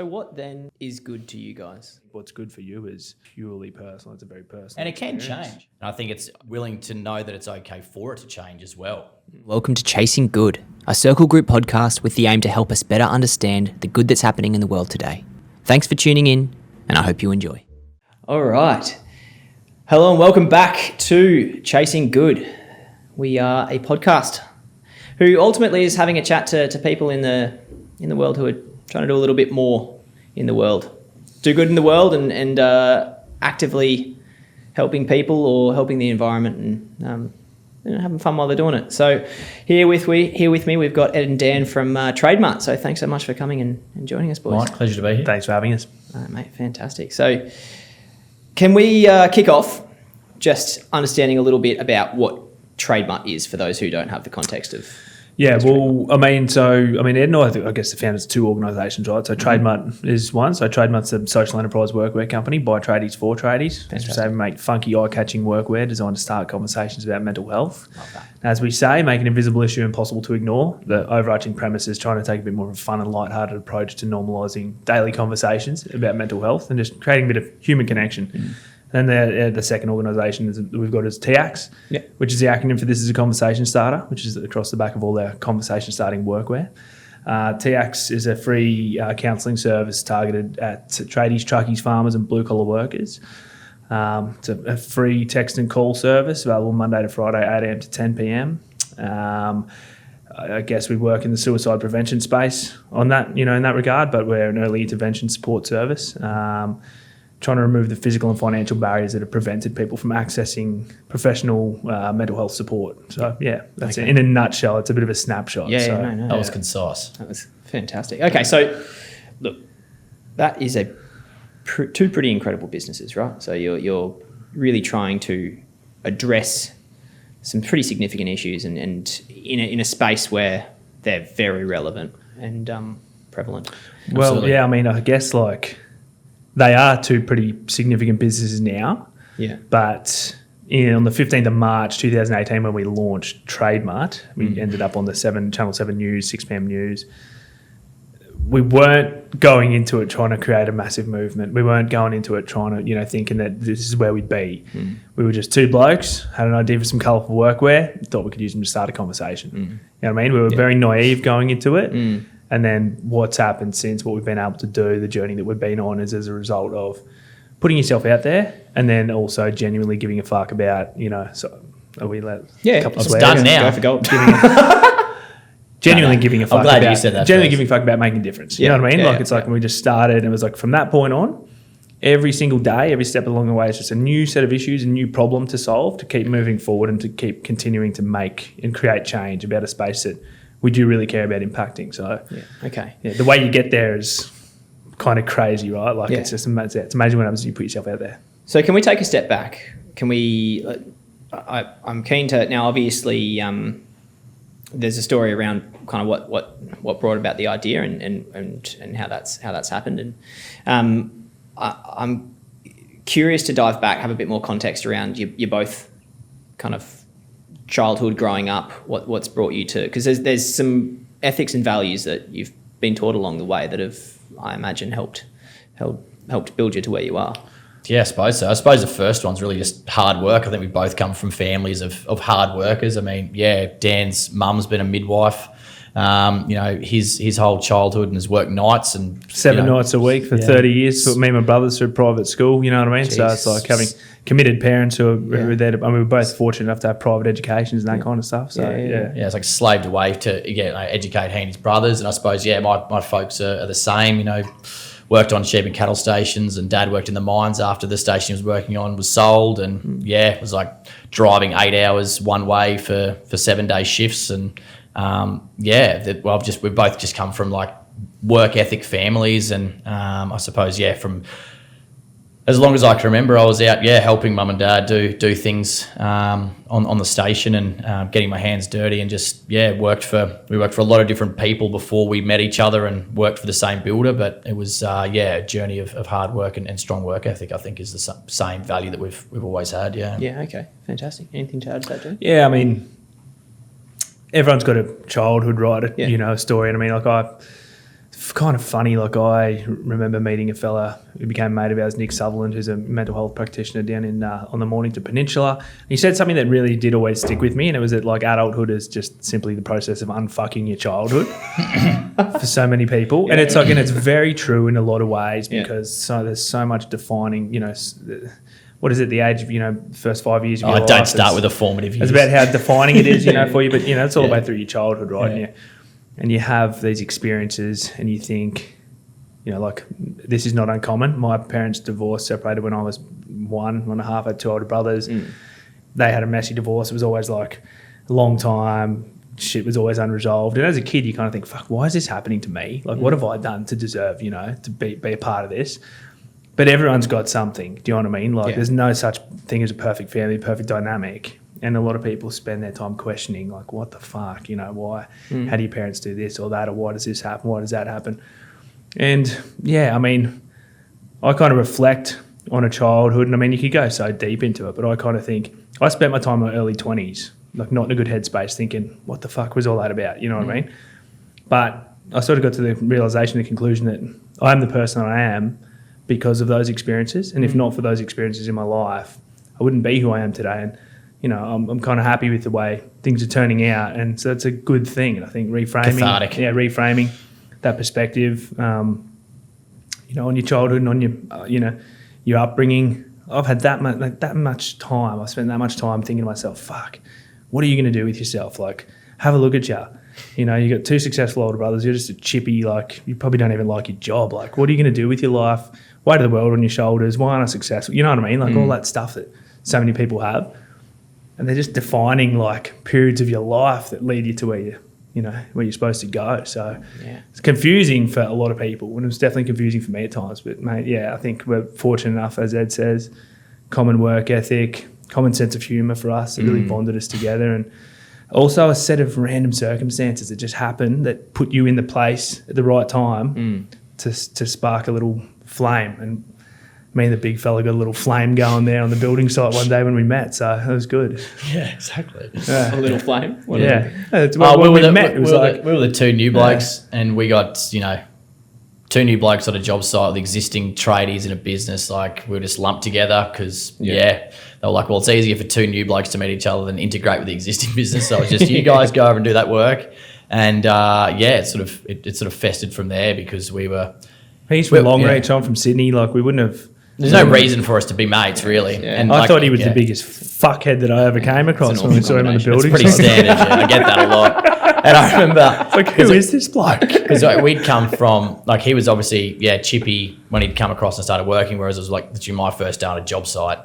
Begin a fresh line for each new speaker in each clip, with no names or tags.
what then is good to you guys?
What's good for you is purely personal. It's a very personal
And it can
experience.
change. And I think it's willing to know that it's okay for it to change as well.
Welcome to Chasing Good, a circle group podcast with the aim to help us better understand the good that's happening in the world today. Thanks for tuning in, and I hope you enjoy. All right. Hello and welcome back to Chasing Good. We are a podcast who ultimately is having a chat to people in the world who are trying to do a little bit more in the world. Do good in the world and actively helping people or helping the environment and having fun while they're doing it. So here with me, we've got Ed and Dan from Trademutt. So thanks so much for coming and joining us, boys.
Mike, pleasure to be here.
Thanks for having us.
Mate, fantastic. So can we kick off just understanding a little bit about what Trademutt is for those who don't have the context of...
Yeah, well, Ed and I guess the founders of two organisations, right? So Trademutt is one. So Trademutt's a social enterprise workwear company by tradies for tradies. As we say, we make funky, eye-catching workwear designed to start conversations about mental health.
Love that.
As we say, make an invisible issue impossible to ignore. The overarching premise is trying to take a bit more of a fun and lighthearted approach to normalising daily conversations about mental health and just creating a bit of human connection. And the second organisation that we've got is TIACS, which is the acronym for This is a Conversation Starter, which is across the back of all our conversation starting workwear. TIACS is a free counselling service targeted at tradies, truckies, farmers and blue collar workers. It's a free text and call service available Monday to Friday, 8 a.m. to 10 p.m. I guess we work in the suicide prevention space on that, in that regard, but we're an early intervention support service. Trying to remove the physical and financial barriers that have prevented people from accessing professional mental health support. So, that's it. In a nutshell. It's a bit of a snapshot.
That was concise.
That was fantastic. Okay, so look, that is two pretty incredible businesses, right? So you're really trying to address some pretty significant issues and in a space where they're very relevant and prevalent.
Well,
Absolutely.
I guess they are two pretty significant businesses now.
Yeah.
But on the 15th of March 2018, when we launched Trademutt, we ended up on the Channel 7 News, 6 p.m. News. We weren't going into it trying to create a massive movement. We weren't going into it trying to, thinking that this is where we'd be. We were just two blokes, had an idea for some colourful workwear, thought we could use them to start a conversation. You know what I mean? We were very naive going into it. And then what's happened since, what we've been able to do, the journey that we've been on is as a result of putting yourself out there and then also genuinely giving a fuck about, so are we allowed a couple of
it's
swears?
done now.
Go for gold.
Genuinely giving a fuck
glad
about,
you said that
genuinely
first.
giving a fuck about making a difference. You know what I mean? It's like when we just started, it was like from that point on, every single day, every step along the way, it's just a new set of issues, a new problem to solve, to keep moving forward and to keep continuing to make and create change about a space that we do really care about impacting. So, the way you get there is kind of crazy, right? It's just amazing. It's amazing what happens when you put yourself out there.
So can we take a step back? Can we? I'm keen to now. Obviously, there's a story around kind of what brought about the idea and how that's happened. And I'm curious to dive back, have a bit more context around you both kind of childhood growing up, what's brought you to, because there's some ethics and values that you've been taught along the way that have, I imagine, helped build you to where you are.
Yeah, I suppose so. I suppose the first one's really just hard work. I think we both come from families of hard workers. I mean, Dan's mum's been a midwife. His whole childhood and has worked nights and
7 nights a week for 30 years. Put me and my brothers through private school. You know what I mean? Jeez. So it's like having committed parents who are there. We were both fortunate enough to have private educations and that kind of stuff. So
it's like slaved away to educate he and his brothers. And I suppose my folks are the same. Worked on sheep and cattle stations, and Dad worked in the mines after the station he was working on was sold. And it was like driving 8 hours one way for 7-day shifts. And we've both just come from like work ethic families, and I suppose from as long as I can remember, I was out helping Mum and Dad do things on the station and getting my hands dirty, and just we worked for a lot of different people before we met each other and worked for the same builder. But it was a journey of hard work and strong work ethic. I think is the same value that we've always had.
Okay, fantastic. Anything to add to that, Jim?
Yeah, I mean, everyone's got a childhood, right? A story. And I mean, kind of funny. Like I remember meeting a fella who became a mate of ours, Nick Sutherland, who's a mental health practitioner down in on the Mornington Peninsula. And he said something that really did always stick with me, and it was that like adulthood is just simply the process of unfucking your childhood for so many people. And it's like, and it's very true in a lot of ways because there's so much defining, what is it, the age of, first 5 years of your life.
Don't start with the formative years.
It's about how defining it is, for you, but it's all about through your childhood, right? Yeah. And you have these experiences and you think, like this is not uncommon. My parents divorced, separated when I was 1.5, I had 2 older brothers. They had a messy divorce. It was always like a long time. Shit was always unresolved. And as a kid, you kind of think, fuck, why is this happening to me? Like, what have I done to deserve, to be a part of this? But everyone's got something. Do you know what I mean? Like, there's no such thing as a perfect family, perfect dynamic. And a lot of people spend their time questioning, like, what the fuck, why? How do your parents do this or that? Or why does this happen? Why does that happen? And, I kind of reflect on a childhood. And, you could go so deep into it, but I kind of think I spent my time in my early 20s, like, not in a good headspace, thinking, what the fuck was all that about? You know what I mean? But I sort of got to the realisation, the conclusion that I'm the person I am because of those experiences. And if not for those experiences in my life, I wouldn't be who I am today. And, I'm kind of happy with the way things are turning out. And so it's a good thing. And I think reframing that perspective, on your childhood and on your, your upbringing. I've had that much time. I spent that much time thinking to myself, fuck, what are you going to do with yourself? Like, have a look at you. You got 2 successful older brothers. You're just a chippy, like, you probably don't even like your job. Like, what are you going to do with your life? Weight of the world on your shoulders. Why aren't I successful? You know what I mean? Like, all that stuff that so many people have. And they're just defining, like, periods of your life that lead you to where where you're supposed to go. So it's confusing for a lot of people. And it was definitely confusing for me at times. But, mate, I think we're fortunate enough, as Ed says, common work ethic, common sense of humour for us. It really bonded us together. And also a set of random circumstances that just happened that put you in the place at the right time to spark a little flame. And me and the big fella got a little flame going there on the building site one day when we met. So it was good.
Yeah, exactly.
A little flame?
When we met, it was
we were the 2 new blokes and we got, 2 new blokes on a job site with existing tradies in a business. Like, we were just lumped together because, they were like, well, it's easier for 2 new blokes to meet each other than integrate with the existing business. So it was just, you guys go over and do that work. And, it sort of festered from there because we were...
He's from Longreach, I'm from Sydney. Like, we wouldn't have...
There's no reason for us to be mates, really.
Yeah.
And
I thought he was the biggest fuckhead that I ever came across when we saw him in the building.
It's pretty standard, I get that a lot. And I remember...
Like, who is this bloke?
Because we'd come from... Like, he was obviously, chippy when he'd come across and started working, whereas it was like literally my first day on a job site.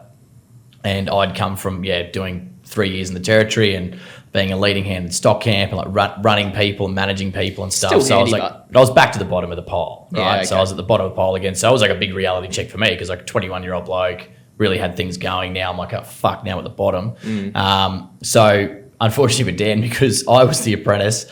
And I'd come from, doing 3 years in the territory and being a leading hand in stock camp and like running people and managing people and stuff.
Still
so
handy,
I was like, but I was back to the bottom of the pile, right?
Yeah, okay.
So I was at the bottom of the pile again. So it was like a big reality check for me because like a 21-year-old bloke really had things going. Now I'm like, oh, fuck, now at the bottom. So unfortunately for Dan, because I was the apprentice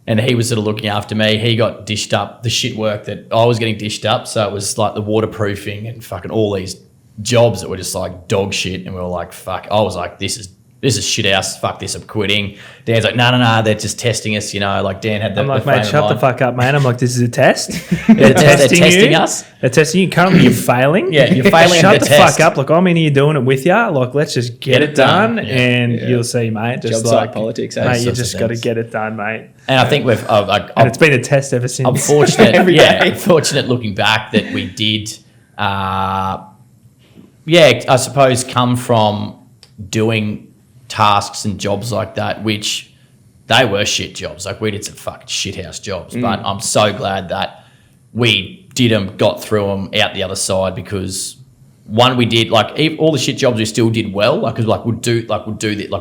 and he was sort of looking after me, he got dished up the shit work that I was getting dished up. So it was like the waterproofing and fucking all these jobs that were just like dog shit. And we were like, fuck. I was like, this is shit house. Fuck this, I'm quitting. Dan's like, no, they're just testing us, Like Dan had the...
I'm like, mate, shut the fuck up, man. I'm like, this is a test.
They're testing us.
They're testing you. Currently, you're failing.
Yeah, you're failing.
Shut the fuck up. Like, I'm in here doing it with you. Like, let's just get it done, and you'll see, mate. Just
Job
like
site politics,
mate, you just got to get it done, mate.
And I think we've...
and it's been a test ever since.
I'm fortunate. Fortunate looking back that we did... I suppose come from doing tasks and jobs like that, which they were shit jobs. Like, we did some fucking shithouse jobs, but I'm so glad that we did them, got through them, out the other side, because one, we did like all the shit jobs we still did well, like, cause like we'd do like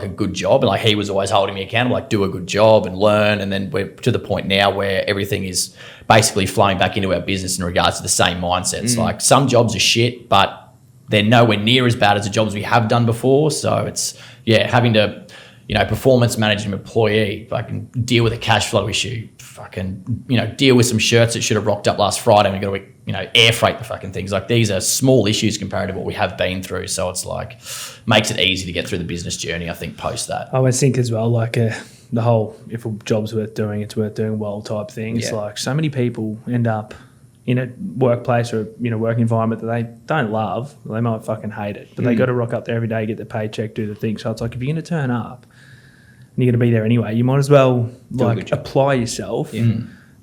a good job, and like he was always holding me accountable, like do a good job and learn, and then we're to the point now where everything is basically flowing back into our business in regards to the same mindsets. Like, some jobs are shit, but they're nowhere near as bad as the jobs we have done before. So it's, having to, performance manage an employee, fucking deal with a cash flow issue, fucking, deal with some shirts that should have rocked up last Friday and we've got to, air freight the fucking things. Like, these are small issues compared to what we have been through. So it's like, makes it easy to get through the business journey, I think, post that.
I always think as well, like the whole if a job's worth doing, it's worth doing well type thing. It's like so many people end up in a workplace or work environment that they don't love. They might fucking hate it, but they got to rock up there every day, get their paycheck, do the thing. So it's like if you're going to turn up and you're going to be there anyway, you might as well like apply yourself,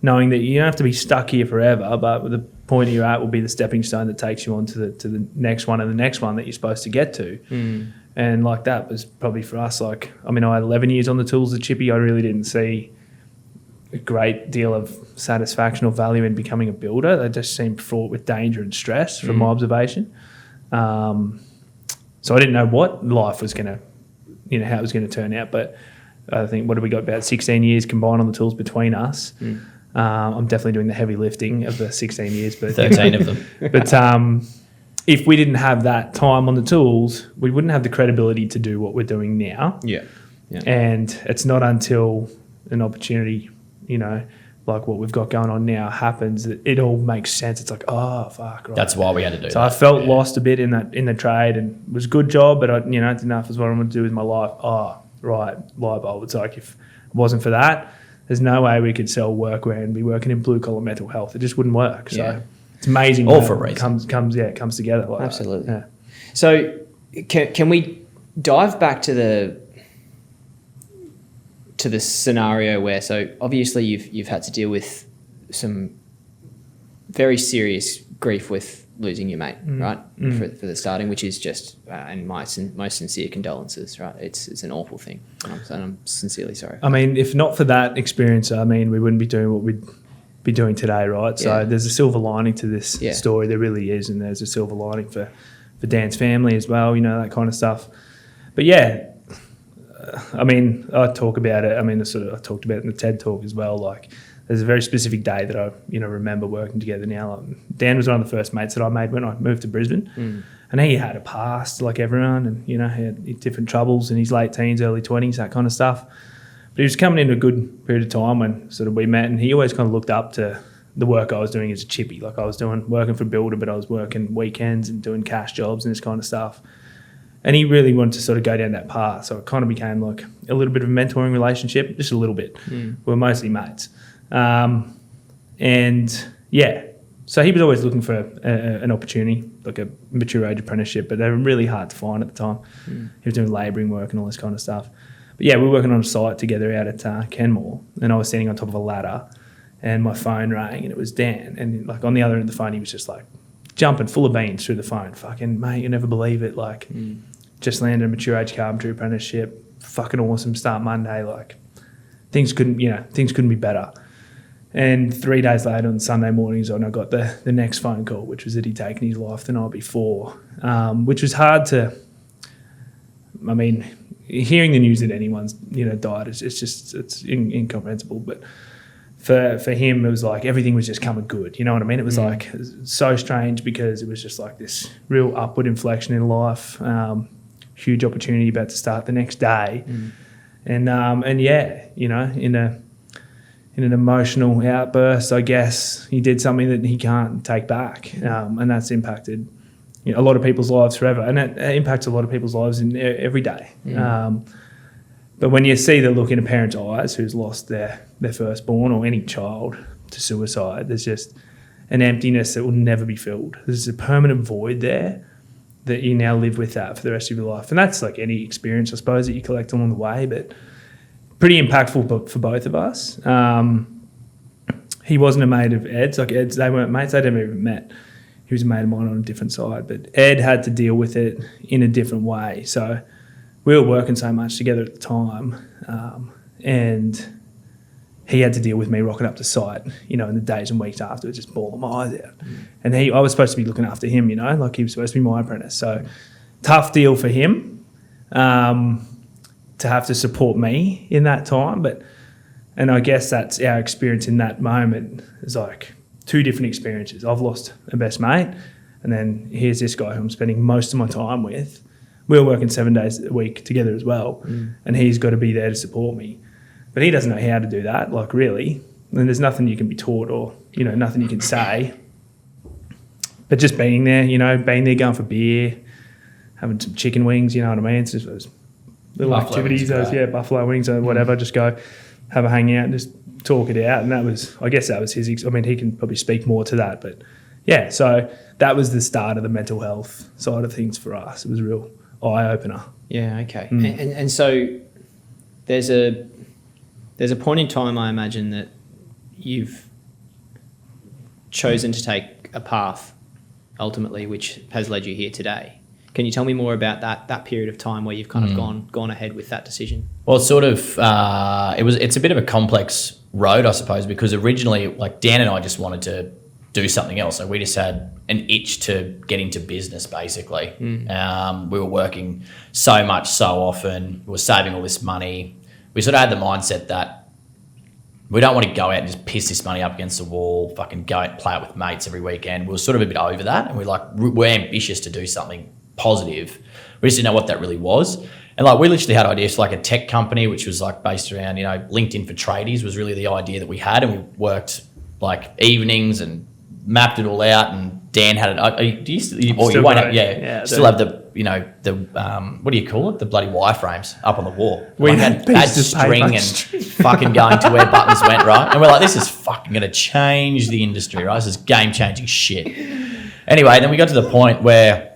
knowing that you don't have to be stuck here forever, but the point you're at will be the stepping stone that takes you on to the next one and the next one that you're supposed to get to. And like that was probably for us, like, I mean, I had 11 years on the tools at Chippy. I really didn't see a great deal of satisfaction or value in becoming a builder. They just seemed fraught with danger and stress from my observation. So I didn't know what life was going to, how it was going to turn out. But I think, what have we got, about 16 years combined on the tools between us. I'm definitely doing the heavy lifting of the 16 years. But
13 of them.
But if we didn't have that time on the tools, we wouldn't have the credibility to do what we're doing now. And it's not until an opportunity, like what we've got going on now happens that it all makes sense. It's like, oh, fuck. Right.
That's why we had to do that.
So I felt lost a bit in the trade, and it was a good job, but I didn't know if it was what I wanted to do with my life. Oh, right, light bulb. It's like if it wasn't for that, there's no way we could sell workwear and be working in blue collar mental health. It just wouldn't work. So it's amazing.
All for a reason.
It comes together like
Absolutely.
that. Yeah.
So can we dive back to the scenario where, so obviously you've had to deal with some very serious grief with losing your mate, right? For the starting, which is just, and my most sincere condolences, right? It's an awful thing, and I'm sincerely sorry.
I mean, if not for that experience, I mean, we wouldn't be doing what we'd be doing today, right? So there's a silver lining to this story. There really is, and there's a silver lining for Dan's family as well, that kind of stuff. But I mean, I talk about it. I mean, I talked about it in the TED talk as well. Like, there's a very specific day that I, remember working together now. Like, Dan was one of the first mates that I made when I moved to Brisbane, and he had a past like everyone, and he had different troubles in his late teens, early 20s, that kind of stuff. But he was coming into a good period of time when sort of we met, and he always kind of looked up to the work I was doing as a chippy. Like, I was working for a builder, but I was working weekends and doing cash jobs and this kind of stuff. And he really wanted to sort of go down that path. So it kind of became like a little bit of a mentoring relationship, just a little bit. We were mostly mates. So he was always looking for an opportunity, like a mature age apprenticeship, but they were really hard to find at the time. He was doing labouring work and all this kind of stuff. But we were working on a site together out at Kenmore, and I was standing on top of a ladder, and my phone rang, and it was Dan. And like on the other end of the phone, he was just like jumping full of beans through the phone. Fucking, mate, you never believe it. Like, just landed a mature age carpentry apprenticeship. Fucking awesome. Start Monday. Like, things couldn't be better. And 3 days later on Sunday mornings I got the next phone call, which was that he'd taken his life the night before, which was hard to, I mean, hearing the news that anyone's, died, it's incomprehensible. But for him, it was like everything was just coming good. You know what I mean? It was like so strange because it was just like this real upward inflection in life, huge opportunity about to start the next day. In an emotional outburst, I guess, he did something that he can't take back, and that's impacted a lot of people's lives forever, and it impacts a lot of people's lives in every day. But when you see the look in a parent's eyes who's lost their firstborn or any child to suicide, there's just an emptiness that will never be filled. There's a permanent void there that you now live with that for the rest of your life. And that's like any experience, I suppose, that you collect along the way, but pretty impactful for both of us. He wasn't a mate of Ed's. Like, Ed's, they weren't mates. They never even met. He was a mate of mine on a different side. But Ed had to deal with it in a different way. So we were working so much together at the time, and he had to deal with me rocking up to site, in the days and weeks after, just bawling my eyes out. And I was supposed to be looking after him, like he was supposed to be my apprentice. So tough deal for him to have to support me in that time. And I guess that's our experience in that moment. It's like two different experiences. I've lost a best mate, and then here's this guy who I'm spending most of my time with. We were working 7 days a week together as well, and he's got to be there to support me. But he doesn't know how to do that, like, really. And there's nothing you can be taught or, nothing you can say. But just being there, being there, going for beer, having some chicken wings, you know what I mean? It was little
Buffalo
activities,
wings, great.
buffalo wings or whatever, just go have a hangout and just talk it out. And that was his, he can probably speak more to that, but yeah, so that was the start of the mental health side of things for us. It was a real eye-opener.
Yeah, okay. And so there's a point in time, I imagine, that you've chosen to take a path ultimately which has led you here today. Can you tell me more about that period of time where you've kind of gone ahead with that decision?
Well, it's sort of it's a bit of a complex road, I suppose, because originally, like, Dan and I just wanted to do something else. Like, we just had an itch to get into business, basically. We were working so much, so often. We were saving all this money. We sort of had the mindset that we don't want to go out and just piss this money up against the wall, fucking go out and play it with mates every weekend. We were sort of a bit over that, and we're ambitious to do something positive. We just didn't know what that really was. And like, we literally had ideas for like a tech company, which was like based around, LinkedIn for tradies was really the idea that we had. And we worked like evenings and mapped it all out. And Dan had it. Still have the what do you call it? The bloody wireframes up on the wall.
We
had
string
and fucking going to where buttons went, right? And we're like, this is fucking going to change the industry, right? This is game-changing shit. Anyway, then we got to the point where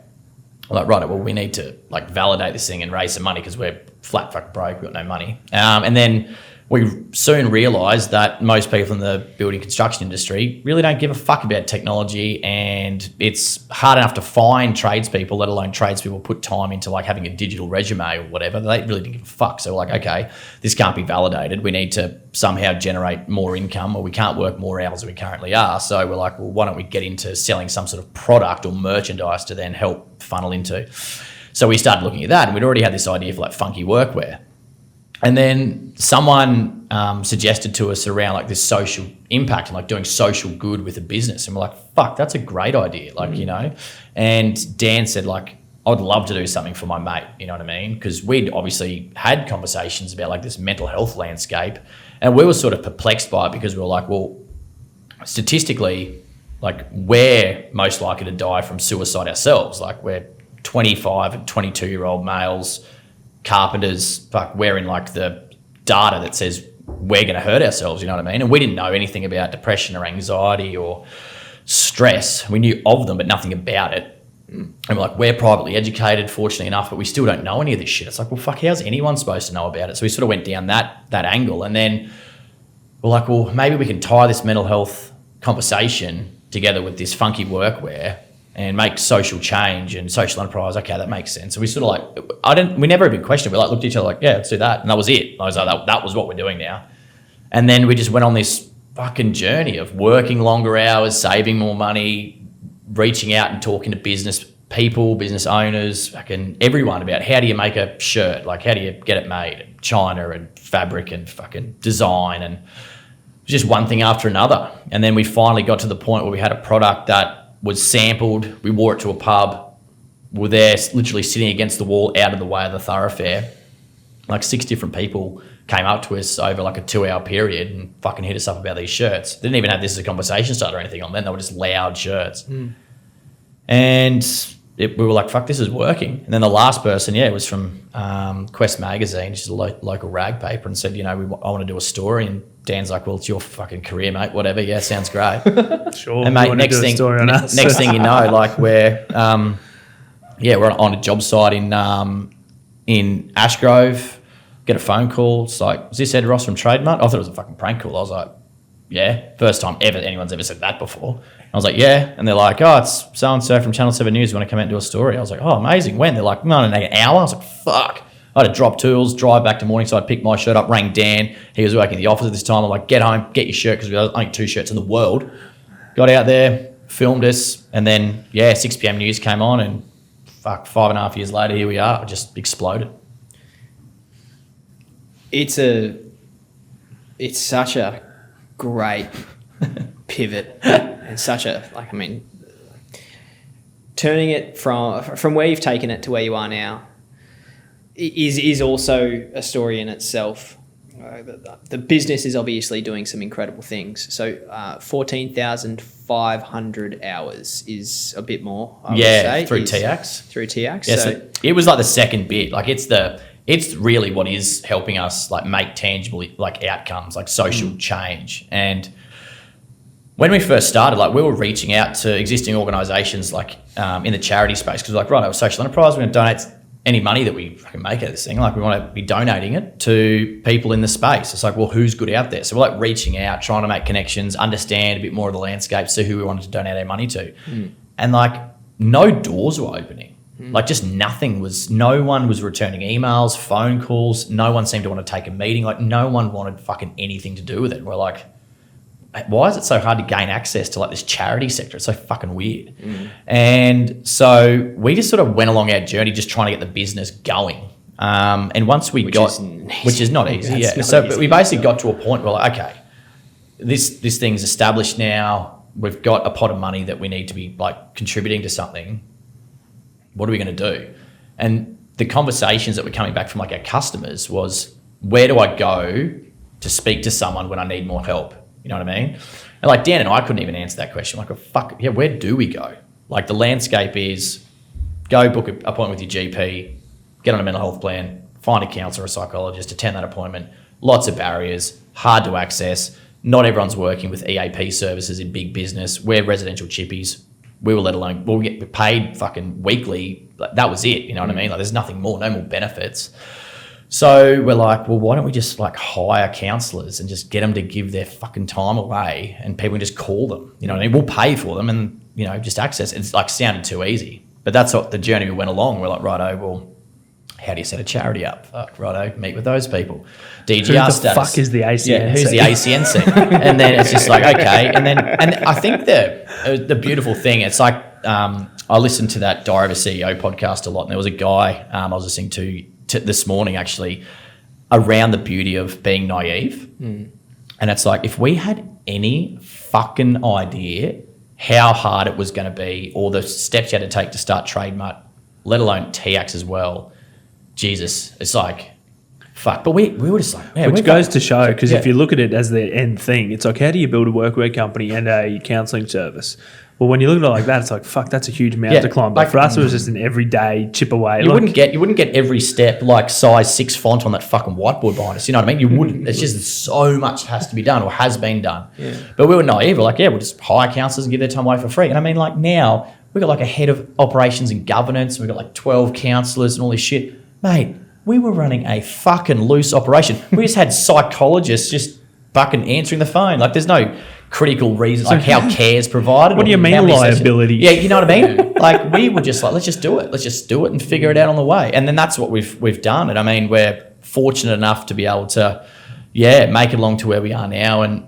we're like, right, well, we need to like validate this thing and raise some money because we're flat fuck broke, we've got no money. And then we soon realised that most people in the building construction industry really don't give a fuck about technology, and it's hard enough to find tradespeople, let alone tradespeople put time into like having a digital resume or whatever. They really didn't give a fuck. So we're like, okay, this can't be validated. We need to somehow generate more income, or we can't work more hours than we currently are. So we're like, well, why don't we get into selling some sort of product or merchandise to then help funnel into? So we started looking at that, and we'd already had this idea for like funky workwear. And then someone suggested to us around like this social impact and like doing social good with a business. And we're like, fuck, that's a great idea. Like, and Dan said like, I'd love to do something for my mate. You know what I mean? Because we'd obviously had conversations about like this mental health landscape, and we were sort of perplexed by it because we were like, well, statistically, like, we're most likely to die from suicide ourselves. Like, we're 25 and 22-year-old males, carpenters, we're in like the data that says we're going to hurt ourselves, you know what I mean? And we didn't know anything about depression or anxiety or stress. We knew of them, but nothing about it. And we're like, we're privately educated, fortunately enough, but we still don't know any of this shit. It's like, well, fuck, how's anyone supposed to know about it? So we sort of went down that angle, and then we're like, well, maybe we can tie this mental health conversation together with this funky workwear and make social change and social enterprise. Okay, that makes sense. So we sort of like, we never even questioned. We like looked at each other like, yeah, let's do that. And that was it. I was like, that was what we're doing now. And then we just went on this fucking journey of working longer hours, saving more money, reaching out and talking to business people, business owners, fucking everyone about how do you make a shirt? Like, how do you get it made? China and fabric and fucking design, and just one thing after another. And then we finally got to the point where we had a product that was sampled. We wore it to a pub. We're there literally sitting against the wall out of the way of the thoroughfare. Like 6 different people came up to us over like a 2-hour period and fucking hit us up about these shirts. They didn't even have this as a conversation starter or anything on them. They were just loud shirts. And we were like, fuck, this is working. And then the last person, was from Quest Magazine, which is a local rag paper, and said, I want to do a story. And Dan's like, well, it's your fucking career, mate. Whatever. Yeah, sounds great.
Sure.
And mate, next thing you know, like we're on a job site in Ashgrove. Get a phone call. It's like, is this Ed Ross from Trademutt? I thought it was a fucking prank call. I was like, yeah, first time ever anyone's ever said that before. I was like, yeah. And they're like, oh, it's so-and-so from Channel 7 News. You want to come out and do a story? I was like, oh, amazing. When? They're like, no, an hour. I was like, fuck. I had to drop tools, drive back to Morningside, pick my shirt up, rang Dan. He was working in the office at this time. I'm like, get home, get your shirt, because we had only 2 shirts in the world. Got out there, filmed us, and then, 6 p.m. news came on, and fuck, 5.5 years later, here we are. It just exploded.
It's such a great pivot and such a, turning it from where you've taken it to where you are now is also a story in itself. The business is obviously doing some incredible things. So 14,500 hours is a bit more, I would say.
Through TIACS.
Through TIACS.
Yeah, so it was like the second bit. Like, it's it's really what is helping us like make tangible like outcomes, like social change. And when we first started, like we were reaching out to existing organisations like in the charity space, because we're like, right, we're a social enterprise, we're going to donate any money that we fucking make out of this thing. Like we want to be donating it to people in the space. It's like, well, who's good out there? So we're like reaching out, trying to make connections, understand a bit more of the landscape, see who we wanted to donate our money to. And like no doors were opening. Like just no one was returning emails, phone calls. No one seemed to want to take a meeting. Like no one wanted fucking anything to do with it. We're like, why is it so hard to gain access to like this charity sector? It's so fucking weird. And so we just sort of went along our journey just trying to get the business going. And once we which is not easy. But we basically got to a point where like, okay, this thing's established now. We've got a pot of money that we need to be like contributing to something. What are we going to do? And the conversations that were coming back from like our customers was, where do I go to speak to someone when I need more help? You know what I mean? And like Dan and I couldn't even answer that question. Like, oh, fuck, yeah, where do we go? Like the landscape is go book an appointment with your GP, get on a mental health plan, find a counsellor or a psychologist, attend that appointment. Lots of barriers, hard to access. Not everyone's working with EAP services in big business. We're residential chippies. We were let alone, we'll get paid fucking weekly. Like, that was it, you know what I mean? Like there's nothing more, no more benefits. So we're like, well, why don't we just like hire counsellors and just get them to give their fucking time away and people can just call them, you know what I mean? We'll pay for them and, you know, just access. It's like sounded too easy. But that's what the journey we went along. We're like, righto, well, how do you set a charity up? Fuck, righto, meet with those people. DGR status.
Who the fuck is the ACNC?
Yeah, who's the ACNC? And then it's just like, okay. And I think the beautiful thing, it's like I listened to that Diary of a CEO podcast a lot, and there was a guy I was listening to this morning actually around the beauty of being naive. And it's like, if we had any fucking idea how hard it was going to be or the steps you had to take to start Trademutt, let alone TIACS as well, Jesus, it's like, fuck. But we were just like, yeah,
which goes to show, because if you look at it as the end thing, it's like, how do you build a workwear company and a counselling service? Well, when you look at it like that, it's like, fuck, that's a huge mountain to climb. But for us, it was just an everyday chip away.
You wouldn't get every step like size 6 font on that fucking whiteboard behind us. You know what I mean? You wouldn't. It's just so much has to be done or has been done. Yeah. But we were naive. We're like, yeah, we'll just hire counsellors and give their time away for free. And I mean, like now we've got like a head of operations and governance. We've got like 12 counsellors and all this shit. Mate, we were running a fucking loose operation. We just had psychologists just fucking answering the phone. Like there's no critical reasons, like how care's provided.
What do you mean liability?
Yeah, you know what I mean? Like we were just like, let's just do it. Let's just do it and figure it out on the way. And then that's what we've done. And I mean, we're fortunate enough to be able to, make it along to where we are now and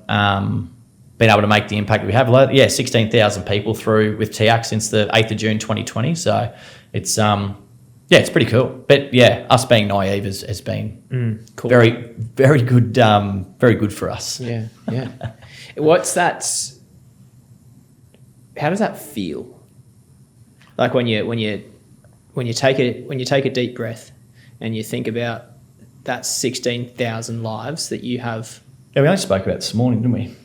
been able to make the impact we have. 16,000 people through with TIACS since the 8th of June 2020. So it's it's pretty cool. But us being naive has been
cool.
very, very good, very good for us.
Yeah. How does that feel? Like when you take a deep breath and you think about that 16,000 lives that you have.
Yeah, we only spoke about it this morning, didn't we?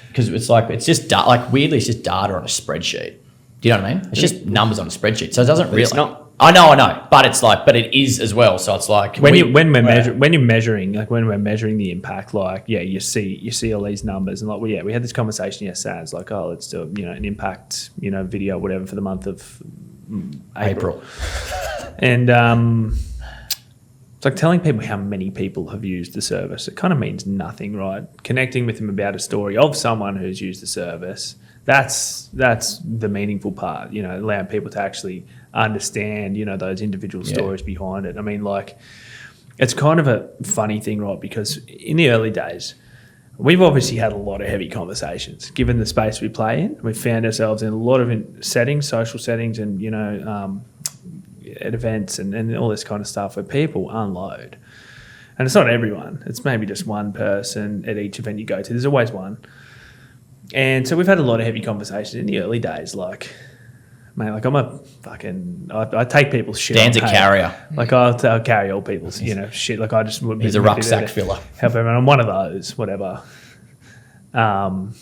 Because it's like weirdly it's just data on a spreadsheet. Do you know what I mean? It's just numbers on a spreadsheet. So it doesn't really. It's not. I know, but it's like, but it is as well. So it's like
when we're measuring the impact, like you see all these numbers, and like we had this conversation yesterday. It's like, oh, let's do an impact video, whatever, for the month of April. And it's like telling people how many people have used the service. It kind of means nothing, right? Connecting with them about a story of someone who's used the service. That's the meaningful part. Allowing people to actually understand, those individual stories behind it. I mean, like, it's kind of a funny thing, right? Because in the early days, we've obviously had a lot of heavy conversations. Given the space we play in, we've found ourselves in a lot of settings, social settings, and at events and all this kind of stuff where people unload. And it's not everyone. It's maybe just one person at each event you go to. There's always one. And so we've had a lot of heavy conversations in the early days, like, mate, like I take people's shit.
Dan's a carrier.
Like I'll carry all people's, shit. Like I just would.
He's a rucksack filler.
Help everyone. I'm one of those, whatever. And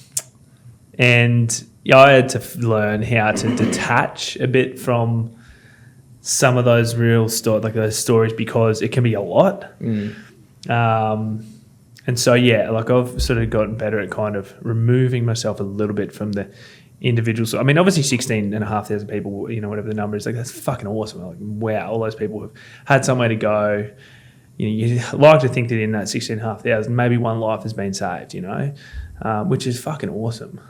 I had to learn how to detach a bit from some of those those stories, because it can be a lot. And so, I've sort of gotten better at kind of removing myself a little bit from the individual. So, I mean, obviously 16,500 people, whatever the number is, like, that's fucking awesome. Like, wow, all those people have had somewhere to go. You like to think that in that 16,500, maybe one life has been saved, which is fucking awesome.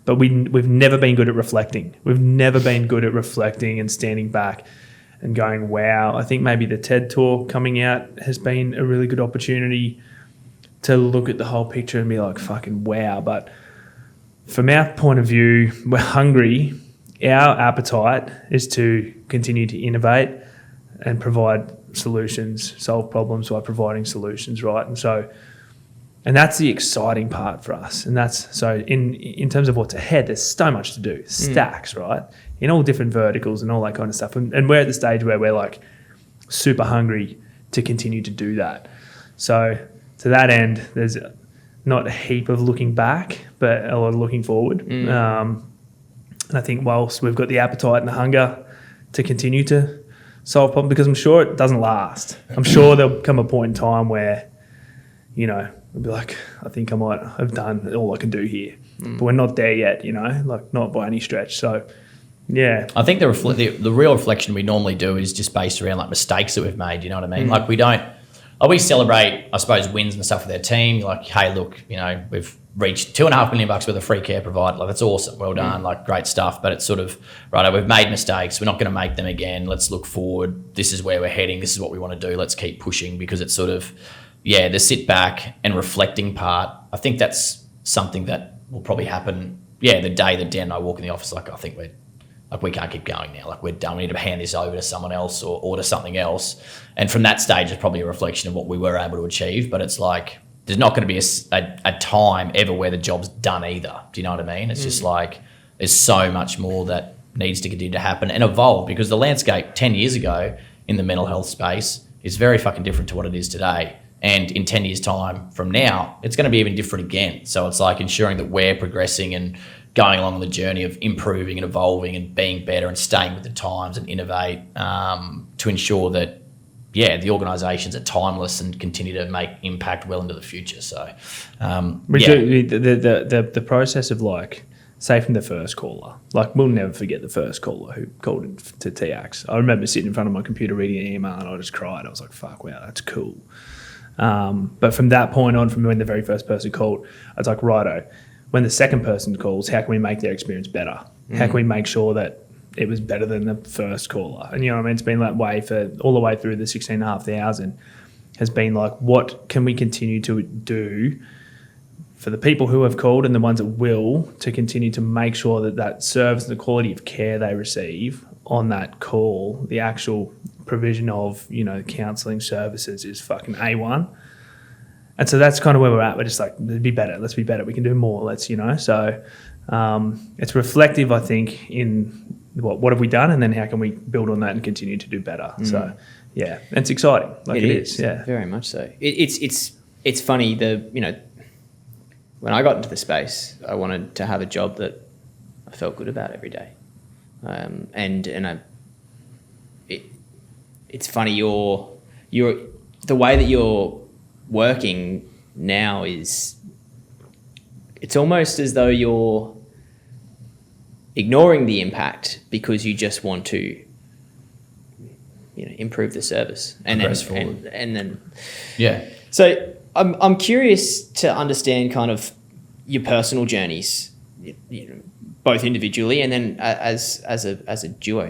But we've never been good at reflecting. We've never been good at reflecting and standing back and going, wow. I think maybe the TED Talk coming out has been a really good opportunity to look at the whole picture and be like, fucking wow. But from our point of view, we're hungry. Our appetite is to continue to innovate and provide solutions, solve problems by providing solutions, right? And that's the exciting part for us. And that's, so in terms of what's ahead, there's so much to do. Stacks, right? In all different verticals and all that kind of stuff. And we're at the stage where we're like super hungry to continue to do that. So to that end, there's not a heap of looking back, but a lot of looking forward. And I think whilst we've got the appetite and the hunger to continue to solve problems, because I'm sure it doesn't last. I'm sure there'll come a point in time where, I'll be like, I think I might have done all I can do here. But we're not there yet, like not by any stretch. So, yeah.
I think the real reflection we normally do is just based around like mistakes that we've made, you know what I mean? Like we celebrate, I suppose, wins and stuff with our team. You're like, hey, look, we've reached $2.5 million worth of free care provided. Like, that's awesome. Well done. Like, great stuff. But it's sort of, right, we've made mistakes. We're not going to make them again. Let's look forward. This is where we're heading. This is what we want to do. Let's keep pushing, because it's sort of, the sit back and reflecting part. I think that's something that will probably happen, the day that Dan and I walk in the office, like, I think we can't keep going now. Like, we're done. We need to hand this over to someone else or order something else. And from that stage, it's probably a reflection of what we were able to achieve. But it's like, there's not going to be a time ever where the job's done either. Do you know what I mean? It's just like, there's so much more that needs to continue to happen and evolve, because the landscape 10 years ago in the mental health space is very fucking different to what it is today. And in 10 years' time from now, it's going to be even different again. So it's like ensuring that we're progressing and going along the journey of improving and evolving and being better and staying with the times and innovate to ensure that, the organisations are timeless and continue to make impact well into the future. So,
the process of, like, say from the first caller, like, we'll never forget the first caller who called in to TIACS. I remember sitting in front of my computer reading an email and I just cried. I was like, fuck, wow, that's cool. But from that point on, from when the very first person called, I was like, righto, when the second person calls, how can we make their experience better? How can we make sure that it was better than the first caller? And it's been that way for all the way through the 16,500 has been like, what can we continue to do for the people who have called and the ones that will, to continue to make sure that that service and the quality of care they receive on that call, the actual provision of, counselling services, is fucking A1. And so that's kind of where we're at. We're just like, let's be better. We can do more. So it's reflective, I think, in what have we done, and then how can we build on that and continue to do better. So, and it's exciting. Like, it is. Yeah,
very much so. It's funny, when I got into the space, I wanted to have a job that I felt good about every day. It's funny, you're the way that you're working now is, it's almost as though you're ignoring the impact because you just want to, improve the service and then. So I'm curious to understand kind of your personal journeys, both individually and then as a duo,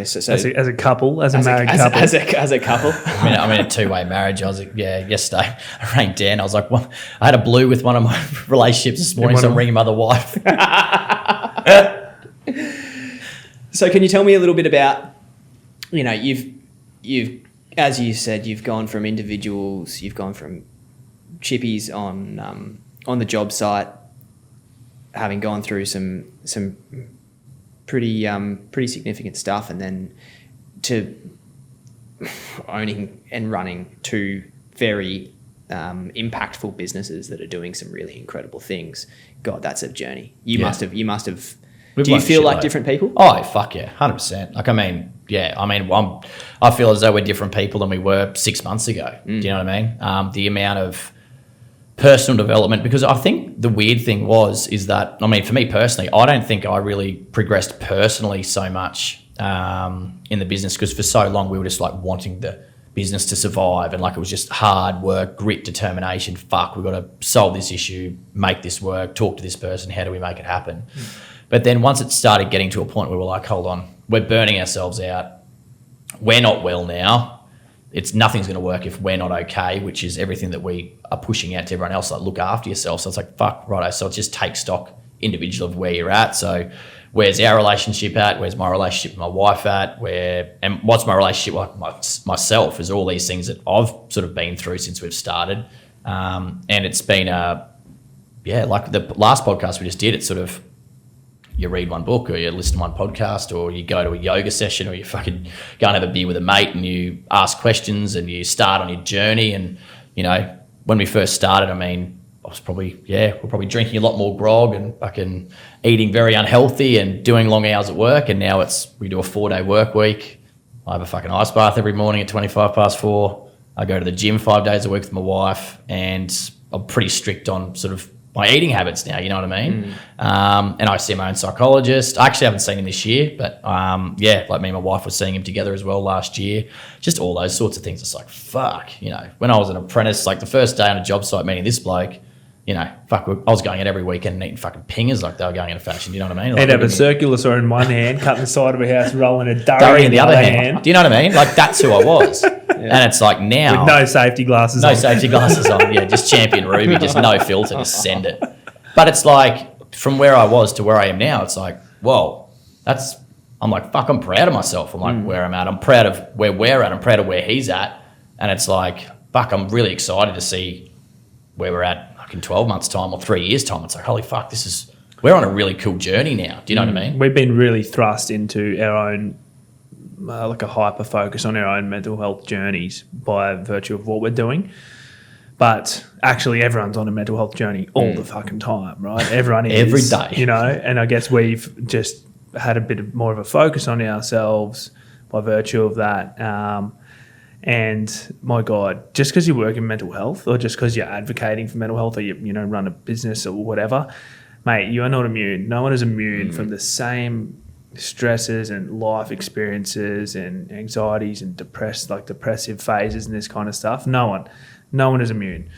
So
as a couple, as a married couple.
As a couple.
I'm in a two-way marriage. I was like, yesterday I rang Dan. I was like, well, I had a blue with one of my relationships this morning, so I'm ringing my other wife.
So can you tell me a little bit about, you've as you said, you've gone from individuals, you've gone from chippies on the job site, having gone through some pretty significant stuff, and then to owning and running two very impactful businesses that are doing some really incredible things. God, that's a journey. You must have. Do you feel like different people?
Oh, fuck yeah, 100%. Like, I mean, I mean, I feel as though we're different people than we were 6 months ago. Do you know what I mean? The amount of personal development, because I think the weird thing is that, I mean, for me personally, I don't think I really progressed personally so much in the business, because for so long we were just like wanting the business to survive, and like it was just hard work, grit, determination. Fuck, we've got to solve this issue, make this work, talk to this person, how do we make it happen? But then once it started getting to a point where we're like, hold on, we're burning ourselves out, we're not well now, nothing's going to work if we're not okay, which is everything that we are pushing out to everyone else, like look after yourself. So it's like, fuck, righto, so it's just take stock individual of where you're at. So where's our relationship at? Where's my relationship with my wife at? And what's my relationship with myself? Is all these things that I've sort of been through since we've started. And it's been like the last podcast we just did, it's sort of, you read one book, or you listen to one podcast, or you go to a yoga session, or you fucking go and have a beer with a mate and you ask questions and you start on your journey. And, you know, when we first started, I mean, we're probably drinking a lot more grog and fucking eating very unhealthy and doing long hours at work. And now we do a 4-day work week. I have a fucking ice bath every morning at 4:25. I go to the gym 5 days a week with my wife, and I'm pretty strict on sort of my eating habits now, you know what I mean? And I see my own psychologist. I actually haven't seen him this year, but like me and my wife were seeing him together as well last year. Just all those sorts of things. It's like, fuck, you know, when I was an apprentice, like the first day on a job site meeting this bloke, you know, I was going out every weekend and eating fucking pingers like they were going into fashion, you know what I mean? Like,
He'd have a circular saw in one hand, cutting the side of a house, rolling a
durry in the other hand. Do you know what I mean? Like, that's who I was. And it's like now...
With no safety glasses
on. No safety glasses on, yeah, just Champion Ruby, just no filter, just send it. But it's like, from where I was to where I am now, it's like, whoa, I'm like, fuck, I'm proud of myself. I'm like, where I'm at. I'm proud of where we're at. I'm proud of where he's at. And it's like, fuck, I'm really excited to see where we're at like in 12 months' time or 3 years' time. It's like, holy fuck, we're on a really cool journey now. Do you know what I mean?
We've been really thrust into our own, like a hyper focus on our own mental health journeys by virtue of what we're doing. But actually everyone's on a mental health journey all the fucking time, right? Everyone is.
Every day.
You know, and I guess we've just had a bit more of a focus on ourselves by virtue of that. And my God, just because you work in mental health, or just because you're advocating for mental health, or you run a business or whatever, mate, you are not immune. No one is immune from the same stresses and life experiences and anxieties and depressive phases and this kind of stuff. No one is immune,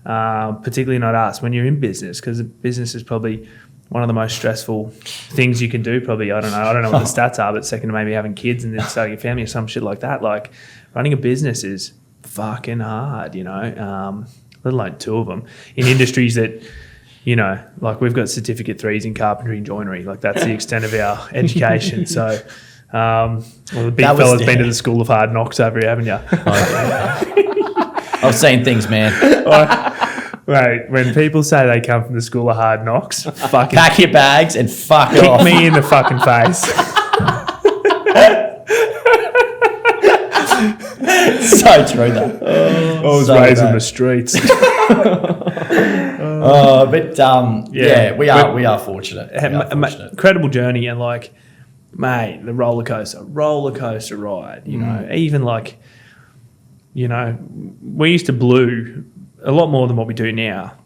particularly not us when you're in business, because business is probably one of the most stressful things you can do. Probably, I don't know what the stats are, but second to maybe having kids and then starting a family or some shit like that. Like, running a business is fucking hard, you know, let alone two of them in industries that, you know, like we've got certificate 3s in carpentry and joinery. Like, that's the extent of our education. So, the big fella's been to the school of hard knocks over here, haven't you?
I've seen things, man.
Right, when people say they come from the school of hard knocks, fucking
pack your bags and fuck
kick
off.
me in the fucking face.
So true, though.
I was raised in the streets.
We are fortunate.
Incredible journey, and like, mate, the roller coaster ride. You know, even like, you know, we used to blue a lot more than what we do now.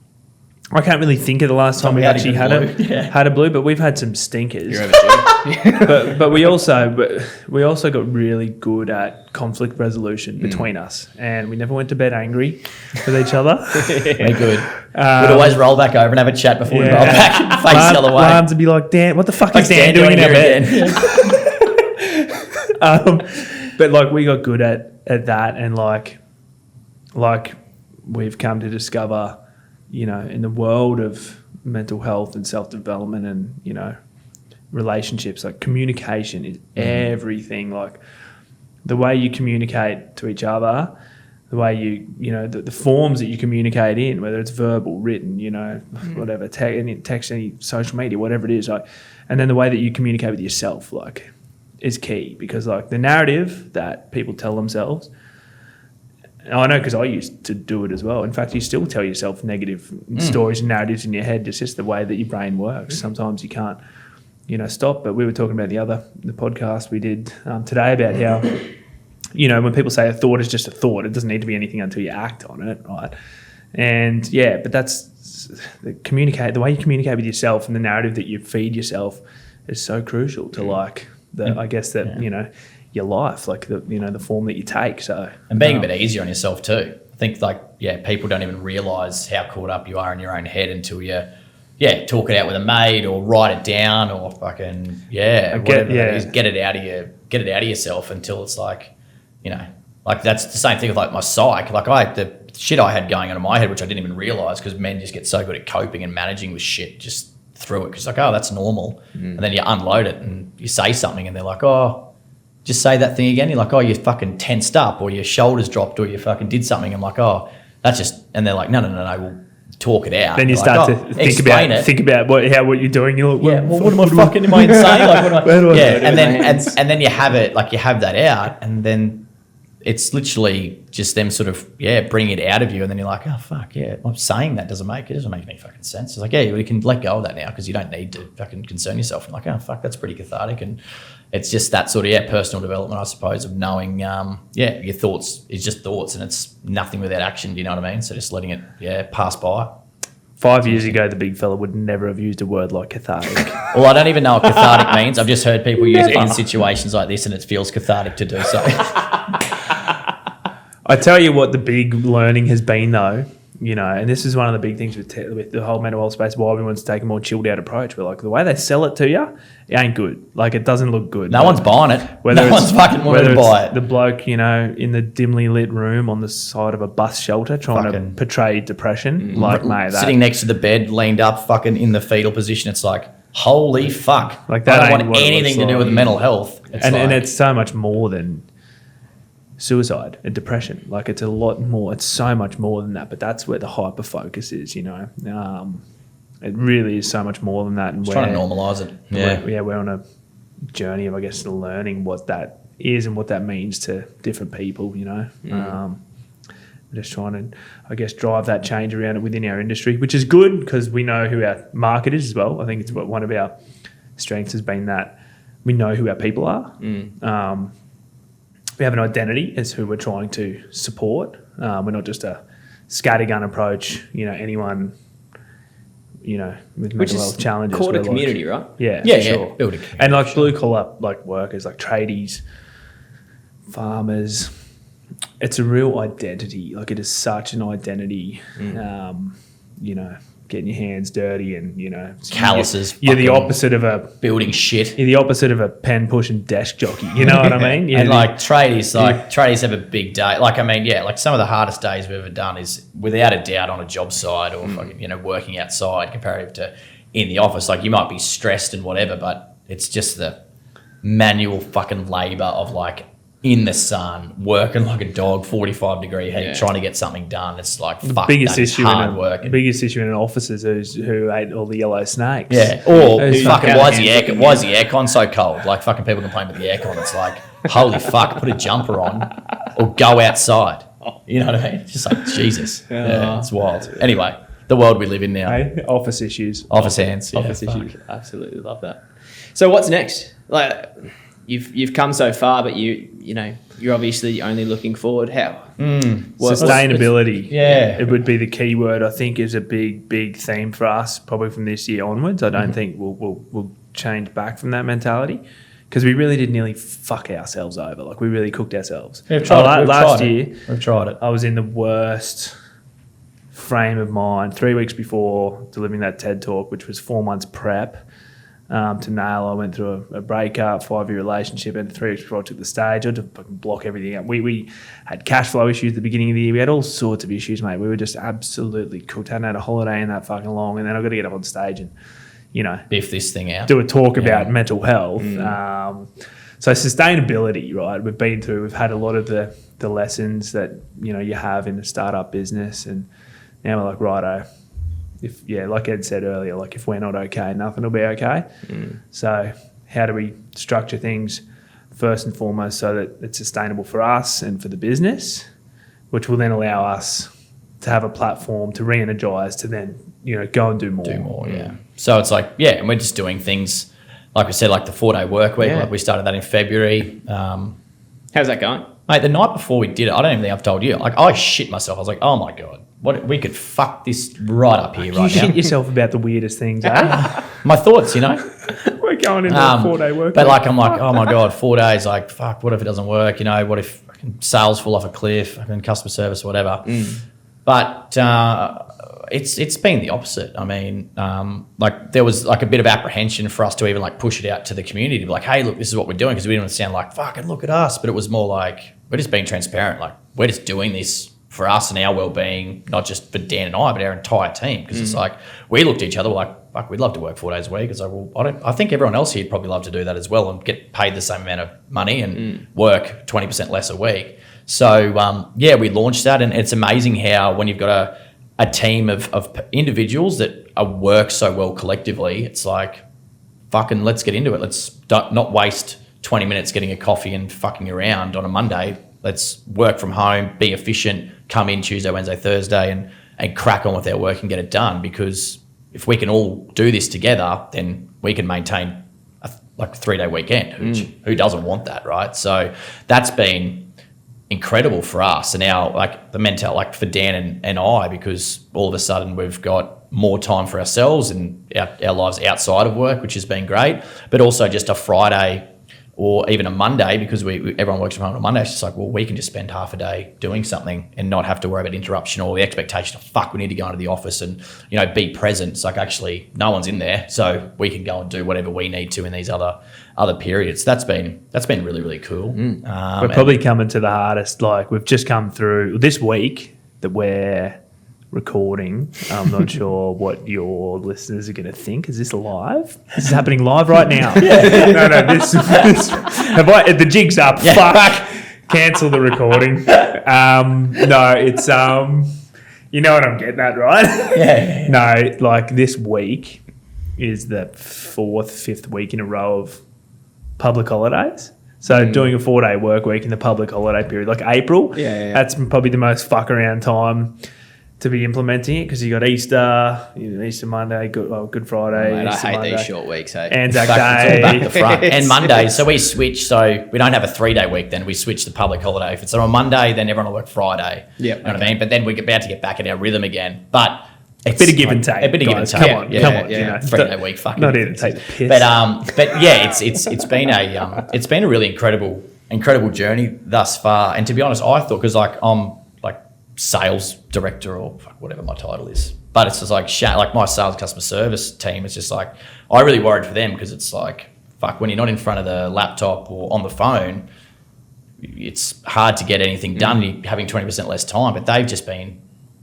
I can't really think of the last time we actually had a blue, but we've had some stinkers.
You're overdue.
but we also got really good at conflict resolution between us, and we never went to bed angry with each other.
We're good. We'd always roll back over and have a chat before we roll back and face the other way.
Lance would be like, Dan, what the fuck is Dan doing in our bed? But like, we got good at that, and like we've come to discover, you know, in the world of mental health and self-development and, you know, relationships, like communication is everything. Like, the way you communicate to each other, the way you know, the forms that you communicate in, whether it's verbal, written, you know, whatever, text, any social media, whatever it is, like, and then the way that you communicate with yourself, like, is key, because like the narrative that people tell themselves, I know because I used to do it as well. In fact, you still tell yourself negative stories and narratives in your head. It's just the way that your brain works. Sometimes you can't stop. But we were talking about the podcast we did today about how, when people say a thought is just a thought, it doesn't need to be anything until you act on it, right? And but that's the way you communicate with yourself and the narrative that you feed yourself is so crucial to your life, like the form that you take. So
and being a bit easier on yourself too. I think people don't even realise how caught up you are in your own head until you talk it out with a mate or write it down or fucking whatever it is, get it out of yourself until it's that's the same thing with my psych. The shit I had going on in my head, which I didn't even realise, because men just get so good at coping and managing with shit just through it, because that's normal. And then you unload it and you say something and they're like, oh, just say that thing again. You're like, oh, you fucking tensed up or your shoulders dropped or you fucking did something. I'm like, oh, that's just, and they're like, no, we'll talk it out.
Then you start to think about what you're doing. You're like,
what am I insane? And then you have it, you have that out, and then it's literally just them sort of, bringing it out of you. And then you're like, oh, fuck, I'm saying that doesn't make any fucking sense. It's like, we can let go of that now because you don't need to fucking concern yourself. I'm like, oh, fuck, that's pretty cathartic. And it's just that sort of, personal development, I suppose, of knowing, your thoughts is just thoughts and it's nothing without action. Do you know what I mean? So just letting it, pass by.
5 years ago, the big fella would never have used a word like cathartic.
Well, I don't even know what cathartic means. I've just heard people use it in situations like this and it feels cathartic to do so.
I tell you what the big learning has been, though, and this is one of the big things with the whole mental health space, why everyone's taking a more chilled out approach. We're like, the way they sell it to you, it ain't good. It doesn't look good.
No one's buying it. No one's fucking wanting to buy it.
The bloke, in the dimly lit room on the side of a bus shelter trying to portray depression, mate.
Sitting next to the bed, leaned up, fucking in the fetal position. It's like, holy fuck.
That
I don't want anything to do with mental health.
And it's so much more than suicide and depression. It's a lot more. It's so much more than that. But that's where the hyper focus is. It really is so much more than that. And
trying to normalise it.
We're on a journey of, learning what that is and what that means to different people. Just trying to, drive that change around it within our industry, which is good because we know who our market is as well. I think it's one of our strengths has been that we know who our people are. We have an identity as who we're trying to support. We're not just a scattergun approach, anyone, with mental health challenges.
Core to community, right?
Yeah, sure.
Building community,
and blue collar workers, tradies, farmers. It's a real identity. It is such an identity. Getting your hands dirty and
calluses.
You're the opposite of a
building shit.
You're the opposite of a pen pushing desk jockey. You know what I mean?
And tradies have a big day. Some of the hardest days we've ever done is without a doubt on a job site or fucking, working outside comparative to in the office. You might be stressed and whatever, but it's just the manual fucking labour of in the sun, working like a dog, 45-degree heat, trying to get something done. It's
the biggest issue hard work. The biggest issue in an office is who ate all the yellow snakes.
Yeah, or fucking why is the aircon so cold? Fucking people complain about the aircon. It's holy fuck, put a jumper on or go outside. You know what I mean? It's just Jesus. Yeah, it's wild. Anyway, the world we live in now.
Hey, office issues.
Office hands.
Office issues. Absolutely love that. So what's next? You've come so far, but you're obviously only looking forward. How?
Sustainability.
Yeah.
It would be the key word, I think, is a big theme for us probably from this year onwards. I don't think we'll change back from that mentality because we really did nearly fuck ourselves over. We really cooked ourselves. Last year,
we've tried it.
I was in the worst frame of mind 3 weeks before delivering that TED Talk, which was 4 months prep. To nail, I went through a breakup, 5-year relationship, and 3 weeks before I took the stage, I had to fucking block everything up. We had cash flow issues at the beginning of the year. We had all sorts of issues, mate. We were just absolutely cooked. Hadn't had a holiday in that fucking long, and then I've got to get up on stage and,
biff this thing out.
Do a talk about mental health. So sustainability, right? We've had a lot of the lessons that, you have in the startup business, and now we're like, righto. Like Ed said earlier, if we're not okay, nothing will be okay. So how do we structure things first and foremost so that it's sustainable for us and for the business, which will then allow us to have a platform to re-energise to then, go and do more.
Yeah. So it's and we're just doing things like we said, like the 4-day work week,
Yeah.
like we started that in February.
How's that going?
Mate, the night before we did it, I don't even think I've told you. Like, I shit myself. I was like, oh my God, what we could fuck this right up here
You
right now.
shit yourself about the weirdest things, eh?
My thoughts, you know.
We're going into a 4-day work
But
week.
like, I'm like, oh my God, 4 days. Like, fuck, what if it doesn't work? You know, what if fucking sales fall off a cliff? Fucking customer service, whatever. But it's been the opposite. I mean, like there was like a bit of apprehension for us to even like push it out to the community to be like, hey, look, this is what we're doing, because we didn't want to sound like fucking look at us. But it was more like we're just being transparent. Like we're just doing this for us and our well-being, not just for Dan and I, but our entire team. Because it's like we looked at each other we're like, fuck, we'd love to work 4 days a week. It's like, well, I think everyone else here would probably love to do that as well and get paid the same amount of money and work 20% less a week. So yeah, we launched that, and it's amazing how when you've got a team of individuals that work so well collectively, it's like, fucking let's get into it. Let's not waste 20 minutes getting a coffee and fucking around on a Monday. Let's work from home, be efficient, come in Tuesday, Wednesday, Thursday and crack on with our work and get it done. Because if we can all do this together, then we can maintain a 3-day weekend. Who doesn't want that, right? So that's been incredible for us and our like the mental, like for Dan and I, because all of a sudden we've got more time for ourselves and our lives outside of work, which has been great. But also just a Friday or even a Monday, because everyone works from home on a Monday. It's just like, well, we can just spend half a day doing something and not have to worry about interruption or the expectation of fuck, we need to go into the office and, you know, be present. It's like, actually no one's in there, so we can go and do whatever we need to in these other periods. That's been really, really cool.
We're probably coming to the hardest. Like we've just come through this week that we're recording. I'm not sure what your listeners are going to think. Is this live? This is happening live right now. No, this the jig's up.
Yeah.
Fuck. Cancel the recording. No, it's you know what I'm getting at, right?
Yeah.
No, like this week is the 5th week in a row of public holidays. So doing a 4-day work week in the public holiday period, like April, that's probably the most fuck around time to be implementing it, because you got Easter, Easter Monday, Good Friday.
Mate, I
Easter
hate
Monday,
these short weeks, eh?
Anzac
It's all back
Day.
to front. And Mondays, so we switch, so we don't have a 3-day week then, we switch the public holiday. If it's on a Monday, then everyone will work Friday.
Yep,
You know what I mean? But then we're about to get back in our rhythm again. But it's
Bit of give and take.
A bit of give and
guys.
take.
Come on. You know,
3-day week, fucking.
not here to take the piss.
But yeah, it's been a really incredible journey thus far. And to be honest, I thought, because like I'm like sales director or whatever my title is, but it's just like my sales customer service team. It's just like I really worried for them, because it's like, fuck, when you're not in front of the laptop or on the phone, it's hard to get anything done. You're having 20% less time. But they've just been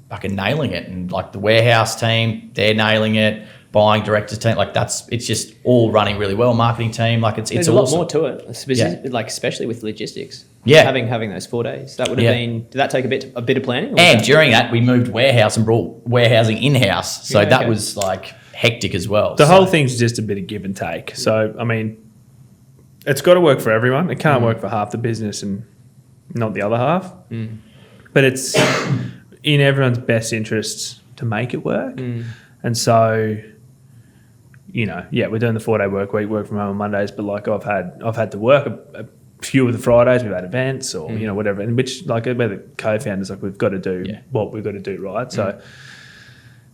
fucking nailing it, and like the warehouse team, they're nailing it. Buying directors team, like it's just all running really well. Marketing team, like it's
There's a
awesome.
lot more to it, like especially with logistics.
Yeah.
having those 4 days, that would have been. Did that take a bit of planning? Or was
And
that-
during that, we moved warehouse and brought warehousing in-house. So
Yeah,
that
okay.
was like hectic as well.
The whole thing's just a bit of give and take. So, I mean, it's got to work for everyone. It can't work for half the business and not the other half. But it's in everyone's best interests to make it work. And so, you know, yeah, we're doing the 4-day work week, work from home on Mondays, but like I've had to work a few of the Fridays. We've had events or you know, whatever, and which like we're the co-founders, like we've got to do what we've got to do, right? So,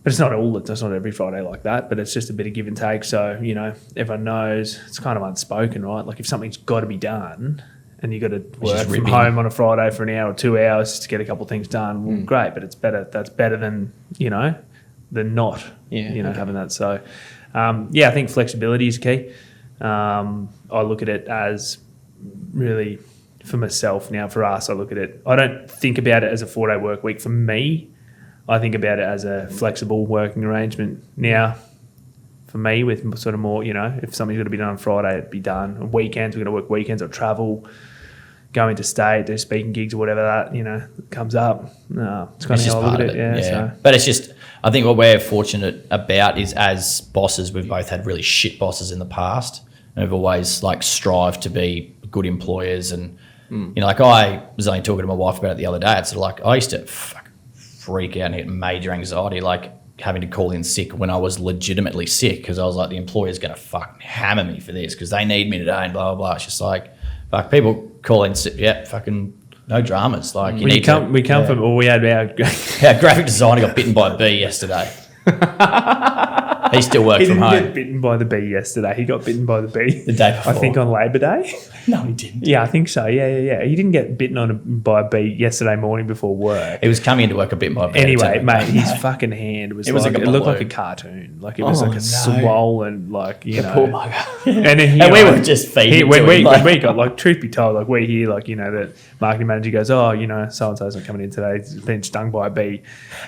but it's not every Friday like that, but it's just a bit of give and take. So, you know, everyone knows it's kind of unspoken, right? Like if something's got to be done and you got to work from
ripping.
home on a Friday for an hour or 2 hours just to get a couple of things done, well, great, but it's better. That's better than, you know, than not, having that. So, I think flexibility is key. I look at it as really, for myself now, for us, I look at it, I don't think about it as a 4-day work week. For me, I think about it as a flexible working arrangement. Now, for me, with sort of more, you know, if something's got to be done on Friday, it'd be done. On weekends, we're going to work weekends or travel, go interstate, do speaking gigs or whatever that, you know, comes up. No, it's kind of how I look at it. Yeah. So.
But it's just, I think what we're fortunate about is, as bosses, we've both had really shit bosses in the past, and we've always like strived to be good employers. And you know, like I was only talking to my wife about it the other day. It's sort of like I used to freak out and get major anxiety. Like having to call in sick when I was legitimately sick because I was like, the employer's going to fucking hammer me for this because they need me today and blah, blah, blah. It's just like, fuck, people call in sick. Yeah, fucking no dramas. Like,
we come from, or we had our
graphic designer got bitten by a bee yesterday. He still worked from home.
He didn't get bitten by the bee yesterday. He got bitten by the bee
the day before.
I think on Labor Day.
No, he didn't.
Yeah, I think so. Yeah. He didn't get bitten by a bee yesterday morning before work.
He was coming into work a bit more.
Anyway, mate, his fucking hand was like it looked like a cartoon. Like it was like a swollen, like you know.
Poor bugger.
And then
we were just feeding.
When we got like, truth be told, like we hear like the marketing manager goes, oh, so and so's not coming in today. He's been stung by a bee,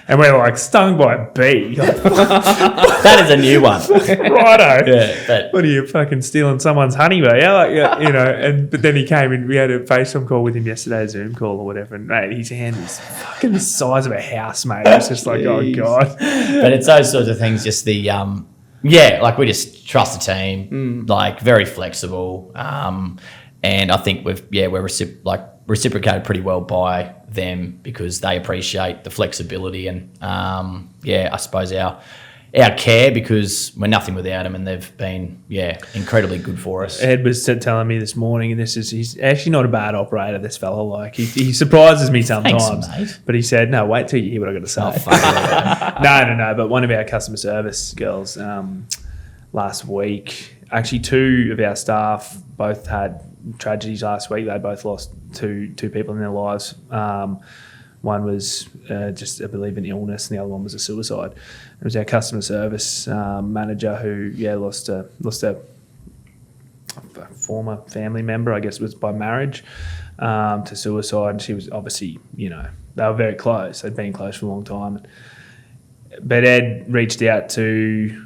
and we're like, stung by a bee.
That is a new one.
Righto.
Yeah,
what are you fucking stealing someone's honey, mate? But then he came and we had a FaceTime call with him yesterday, a Zoom call or whatever, and mate, his hand was fucking the size of a house, mate. It was just like, oh god. But
it's those sorts of things. Just the like we just trust the team, like very flexible, and I think we're reciprocated pretty well by them because they appreciate the flexibility and I suppose our care because we're nothing without them and they've been incredibly good for us.
Ed was telling me this morning, and he's actually not a bad operator, this fella. Like he surprises me sometimes.
Thanks, mate.
But he said, no, wait till you hear what I've got to say.
Oh, fuck
No. But one of our customer service girls last week, actually two of our staff both had tragedies last week. They both lost two people in their lives. One was just, I believe, an illness, and the other one was a suicide. It was our customer service manager who, lost a former family member, I guess it was by marriage, to suicide. And she was obviously, they were very close. They'd been close for a long time. But Ed reached out to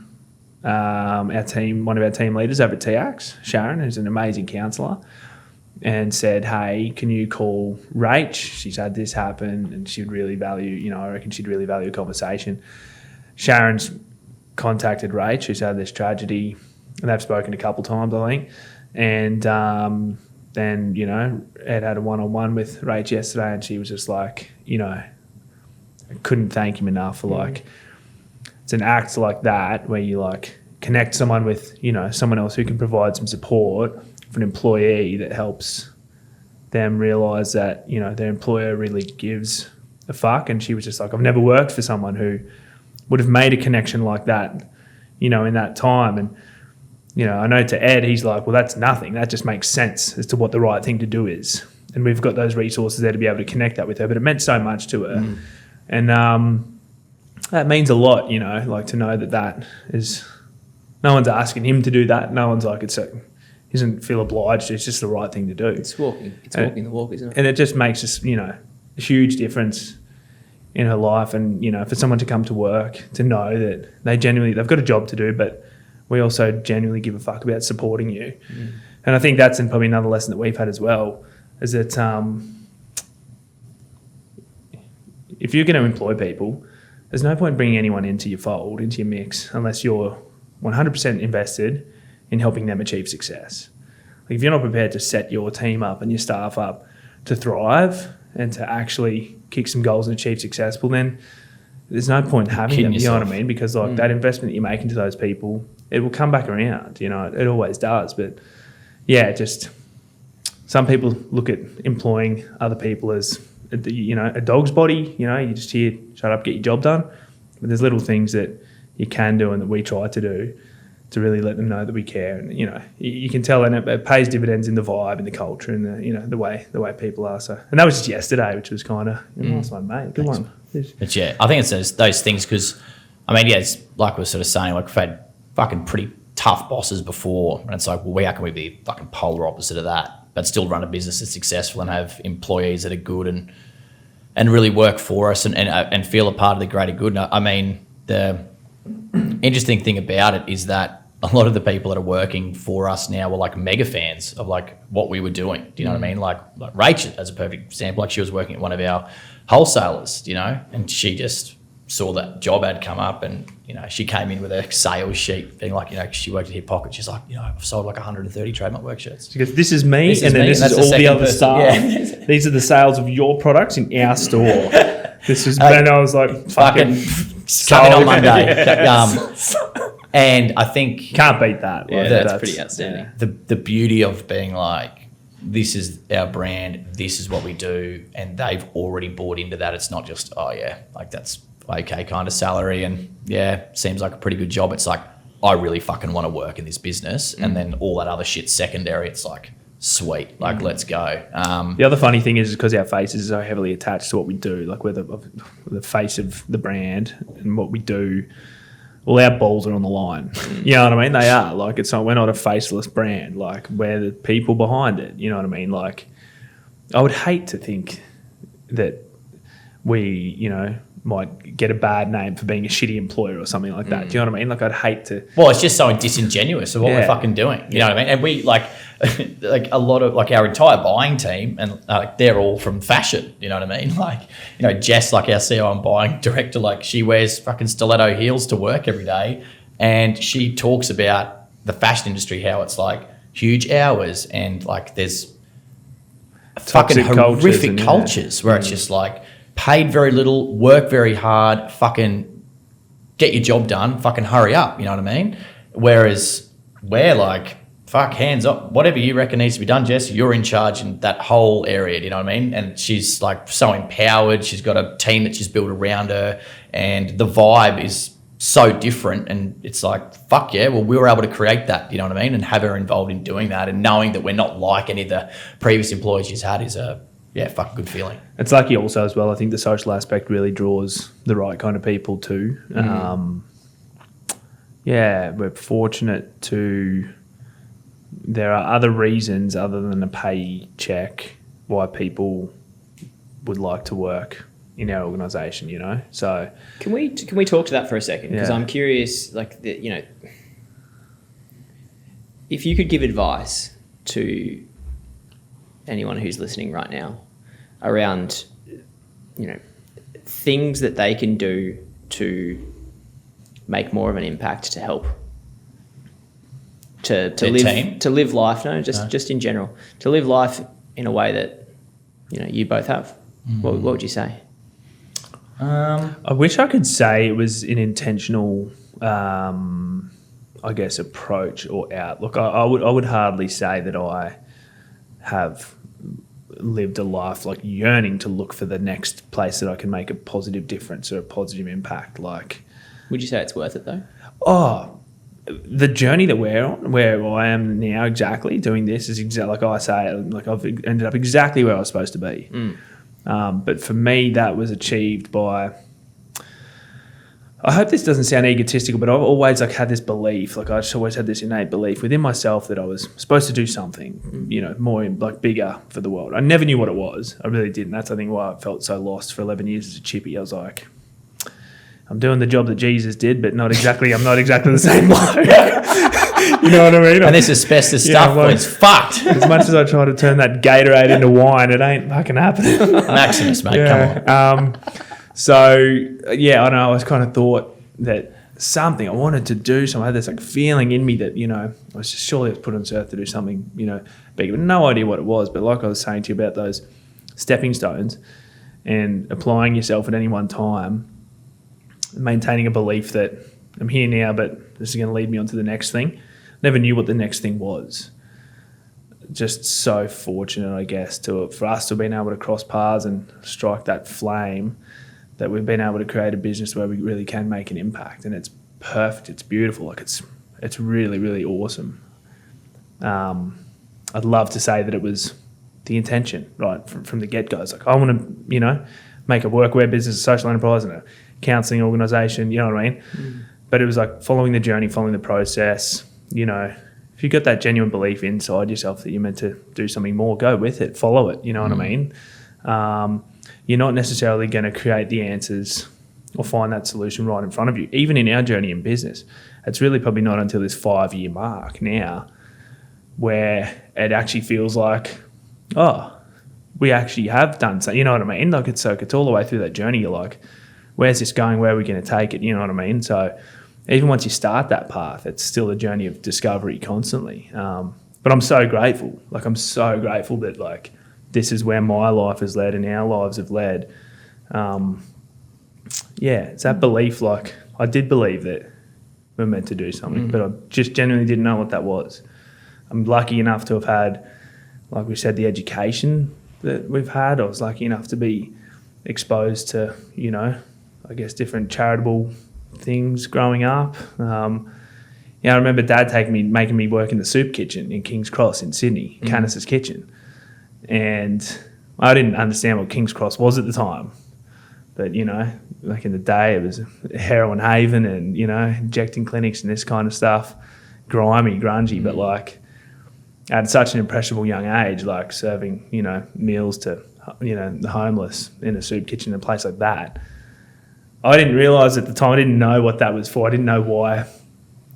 our team, one of our team leaders over at TIACS, Sharon, who's an amazing counsellor, and said, hey, can you call Rach? She's had this happen and she'd really value, I reckon she'd really value a conversation. Sharon's contacted Rach, who's had this tragedy, and they've spoken a couple times, I think. And then, Ed had a one-on-one with Rach yesterday and she was just like, I couldn't thank him enough for it's an act like that where you connect someone with, someone else who can provide some support for an employee that helps them realise that, their employer really gives a fuck. And she was just like, I've never worked for someone who would have made a connection like that, in that time. And, I know to Ed, he's like, well, that's nothing. That just makes sense as to what the right thing to do is. And we've got those resources there to be able to connect that with her. But it meant so much to her. And that means a lot, to know that is, no one's asking him to do that. No one's like, he doesn't feel obliged. It's just the right thing to do.
It's walking the walk, isn't it?
And it just makes us, a huge difference in her life. And, for someone to come to work, to know that they've got a job to do, but we also genuinely give a fuck about supporting you. And I think that's probably another lesson that we've had as well, is that if you're going to employ people, there's no point bringing anyone into your fold, into your mix, unless you're 100% invested in helping them achieve success. If you're not prepared to set your team up and your staff up to thrive and to actually kick some goals and achieve success, well then there's no point having them, you know what I mean? Because that investment that you make into those people, it will come back around, it always does. But just some people look at employing other people as, a dog's body, you just hear, shut up, get your job done. But there's little things that you can do and that we try to do to really let them know that we care. And, you can tell, and it pays dividends in the vibe and the culture and the way people are. So, and that was just yesterday, which was kind of nice one, mate. Good one.
But I think it's those things because, it's like we were sort of saying, we've had fucking pretty tough bosses before. And it's like, well, how can we be fucking polar opposite of that, but still run a business that's successful and have employees that are good and really work for us and feel a part of the greater good. And the interesting thing about it is that a lot of the people that are working for us now were mega fans of what we were doing. Do you know what I mean? Like Rach, as a perfect example, she was working at one of our wholesalers, and she just saw that job ad come up and, she came in with a sales sheet being she worked at Hip Pocket. She's like, I've sold 130 Trademutt work shirts.
She goes, this is me, this is all the other stuff. Yeah. These are the sales of your products in our store. This is, and I was like, fucking
Come in on Monday. And I think
Can't beat that.
Yeah,
Like,
that's pretty outstanding.
the beauty of being like, this is our brand, this is what we do, and they've already bought into that. It's not just, oh yeah, like that's okay kind of salary and yeah, seems like a pretty good job. It's like, I really fucking want to work in this business, and then all that other shit's secondary. It's like, sweet, like let's go.
The other funny thing is because our faces are so heavily attached to what we do, like we're the face of the brand and what we do. All our balls are on the line. You know what I mean? They are. Like, it's not, we're not a faceless brand. Like, we're the people behind it. You know what I mean? Like, I would hate to think that we, you know, might get a bad name for being a shitty employer or something like that. Do you know what I mean? Like, I'd hate to.
Well, it's just so disingenuous of what we're fucking doing. You know what I mean? And we like a lot of like our entire buying team, and they're all from fashion. You know what I mean? Like, you know, Jess, like our CEO and buying director, like she wears fucking stiletto heels to work every day, and she talks about the fashion industry, how it's like huge hours and like there's fucking horrific cultures where it's just like paid very little, work very hard, fucking get your job done, fucking hurry up, you know what I mean? Whereas we're like, fuck, hands up, whatever you reckon needs to be done, Jess, you're in charge in that whole area, you know what I mean? And she's like so empowered, she's got a team that she's built around her, and the vibe is so different, and it's like, fuck yeah, well, we were able to create that, you know what I mean? And have her involved in doing that, and knowing that we're not like any of the previous employees she's had is a fucking good feeling.
It's lucky also as well. I think the social aspect really draws the right kind of people too. We're fortunate to. There are other reasons other than a paycheck why people would like to work in our organisation. You know, so
can we talk to that for a second? Because I'm curious, like you know, if you could give advice to anyone who's listening right now around, you know, things that they can do to make more of an impact to help to live life, just in general, to live life in a way that, you know, you both have. What would you say?
I wish I could say it was an intentional I guess approach or outlook. I would hardly say that I have lived a life like yearning to look for the next place that I can make a positive difference or a positive impact. Like,
would you say it's worth it though?
Oh, the journey that we're on, where I am now exactly doing this is exactly like I say, like I've ended up exactly where I was supposed to be. But for me, that was achieved by, I hope this doesn't sound egotistical, but I've always like had this belief, like I just always had this innate belief within myself that I was supposed to do something, you know, more like bigger for the world. I never knew what it was. I really didn't. That's I think why I felt so lost for 11 years as a chippy. I was like, I'm doing the job that Jesus did, but I'm not exactly the same bloke. You know what I mean?
And this asbestos stuff was fucked.
As much as I try to turn that Gatorade into wine, it ain't fucking happening.
Maximus, mate, come on.
So, yeah, I don't know. I was kind of thought that something, I wanted to do something. I had this like feeling in me that, you know, I was just surely I was put on this earth to do something, you know, big. But no idea what it was. But like I was saying to you about those stepping stones and applying yourself at any one time, maintaining a belief that I'm here now, but this is going to lead me on to the next thing. Never knew what the next thing was. Just so fortunate, I guess, for us to have been able to cross paths and strike that flame, that we've been able to create a business where we really can make an impact, and it's perfect. It's beautiful. Like it's really, really awesome. I'd love to say that it was the intention, right, from the get-go. It's like, I want to, you know, make a workwear business, a social enterprise, and a counselling organisation, you know what I mean? But it was like following the journey, following the process, you know. If you've got that genuine belief inside yourself that you're meant to do something more, go with it, follow it, you know what I mean? You're not necessarily going to create the answers or find that solution right in front of you. Even in our journey in business, it's really probably not until this 5-year mark now where it actually feels like, oh, we actually have done something, you know what I mean? Like it's all the way through that journey. You're like, where's this going? Where are we going to take it? You know what I mean? So even once you start that path, it's still a journey of discovery constantly. But I'm so grateful. Like I'm so grateful that like this is where my life has led and our lives have led. it's that belief. Like, I did believe that we're meant to do something, but I just genuinely didn't know what that was. I'm lucky enough to have had, like we said, the education that we've had. I was lucky enough to be exposed to, you know, I guess different charitable things growing up. I remember Dad making me work in the soup kitchen in King's Cross in Sydney, Canis's kitchen. And I didn't understand what King's Cross was at the time. But, you know, back in the day, it was a heroin haven and, you know, injecting clinics and this kind of stuff. Grimy, grungy, but like at such an impressionable young age, like serving, you know, meals to, you know, the homeless in a soup kitchen in a place like that. I didn't realise at the time, I didn't know what that was for. I didn't know why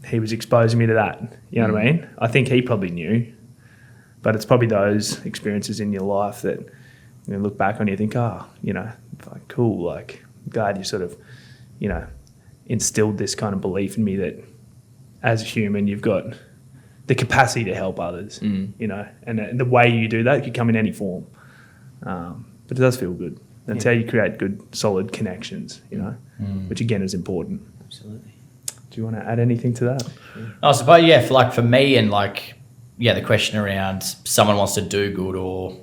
he was exposing me to that. You know what I mean? I think he probably knew. But it's probably those experiences in your life that you look back on, you think, oh, you know, cool, like, glad you sort of, you know, instilled this kind of belief in me that as a human you've got the capacity to help others, you know, and the way you do that could come in any form. But it does feel good. That's how you create good, solid connections, you know, which again is important.
Absolutely.
Do you want to add anything to that?
I suppose, for me and the question around someone wants to do good or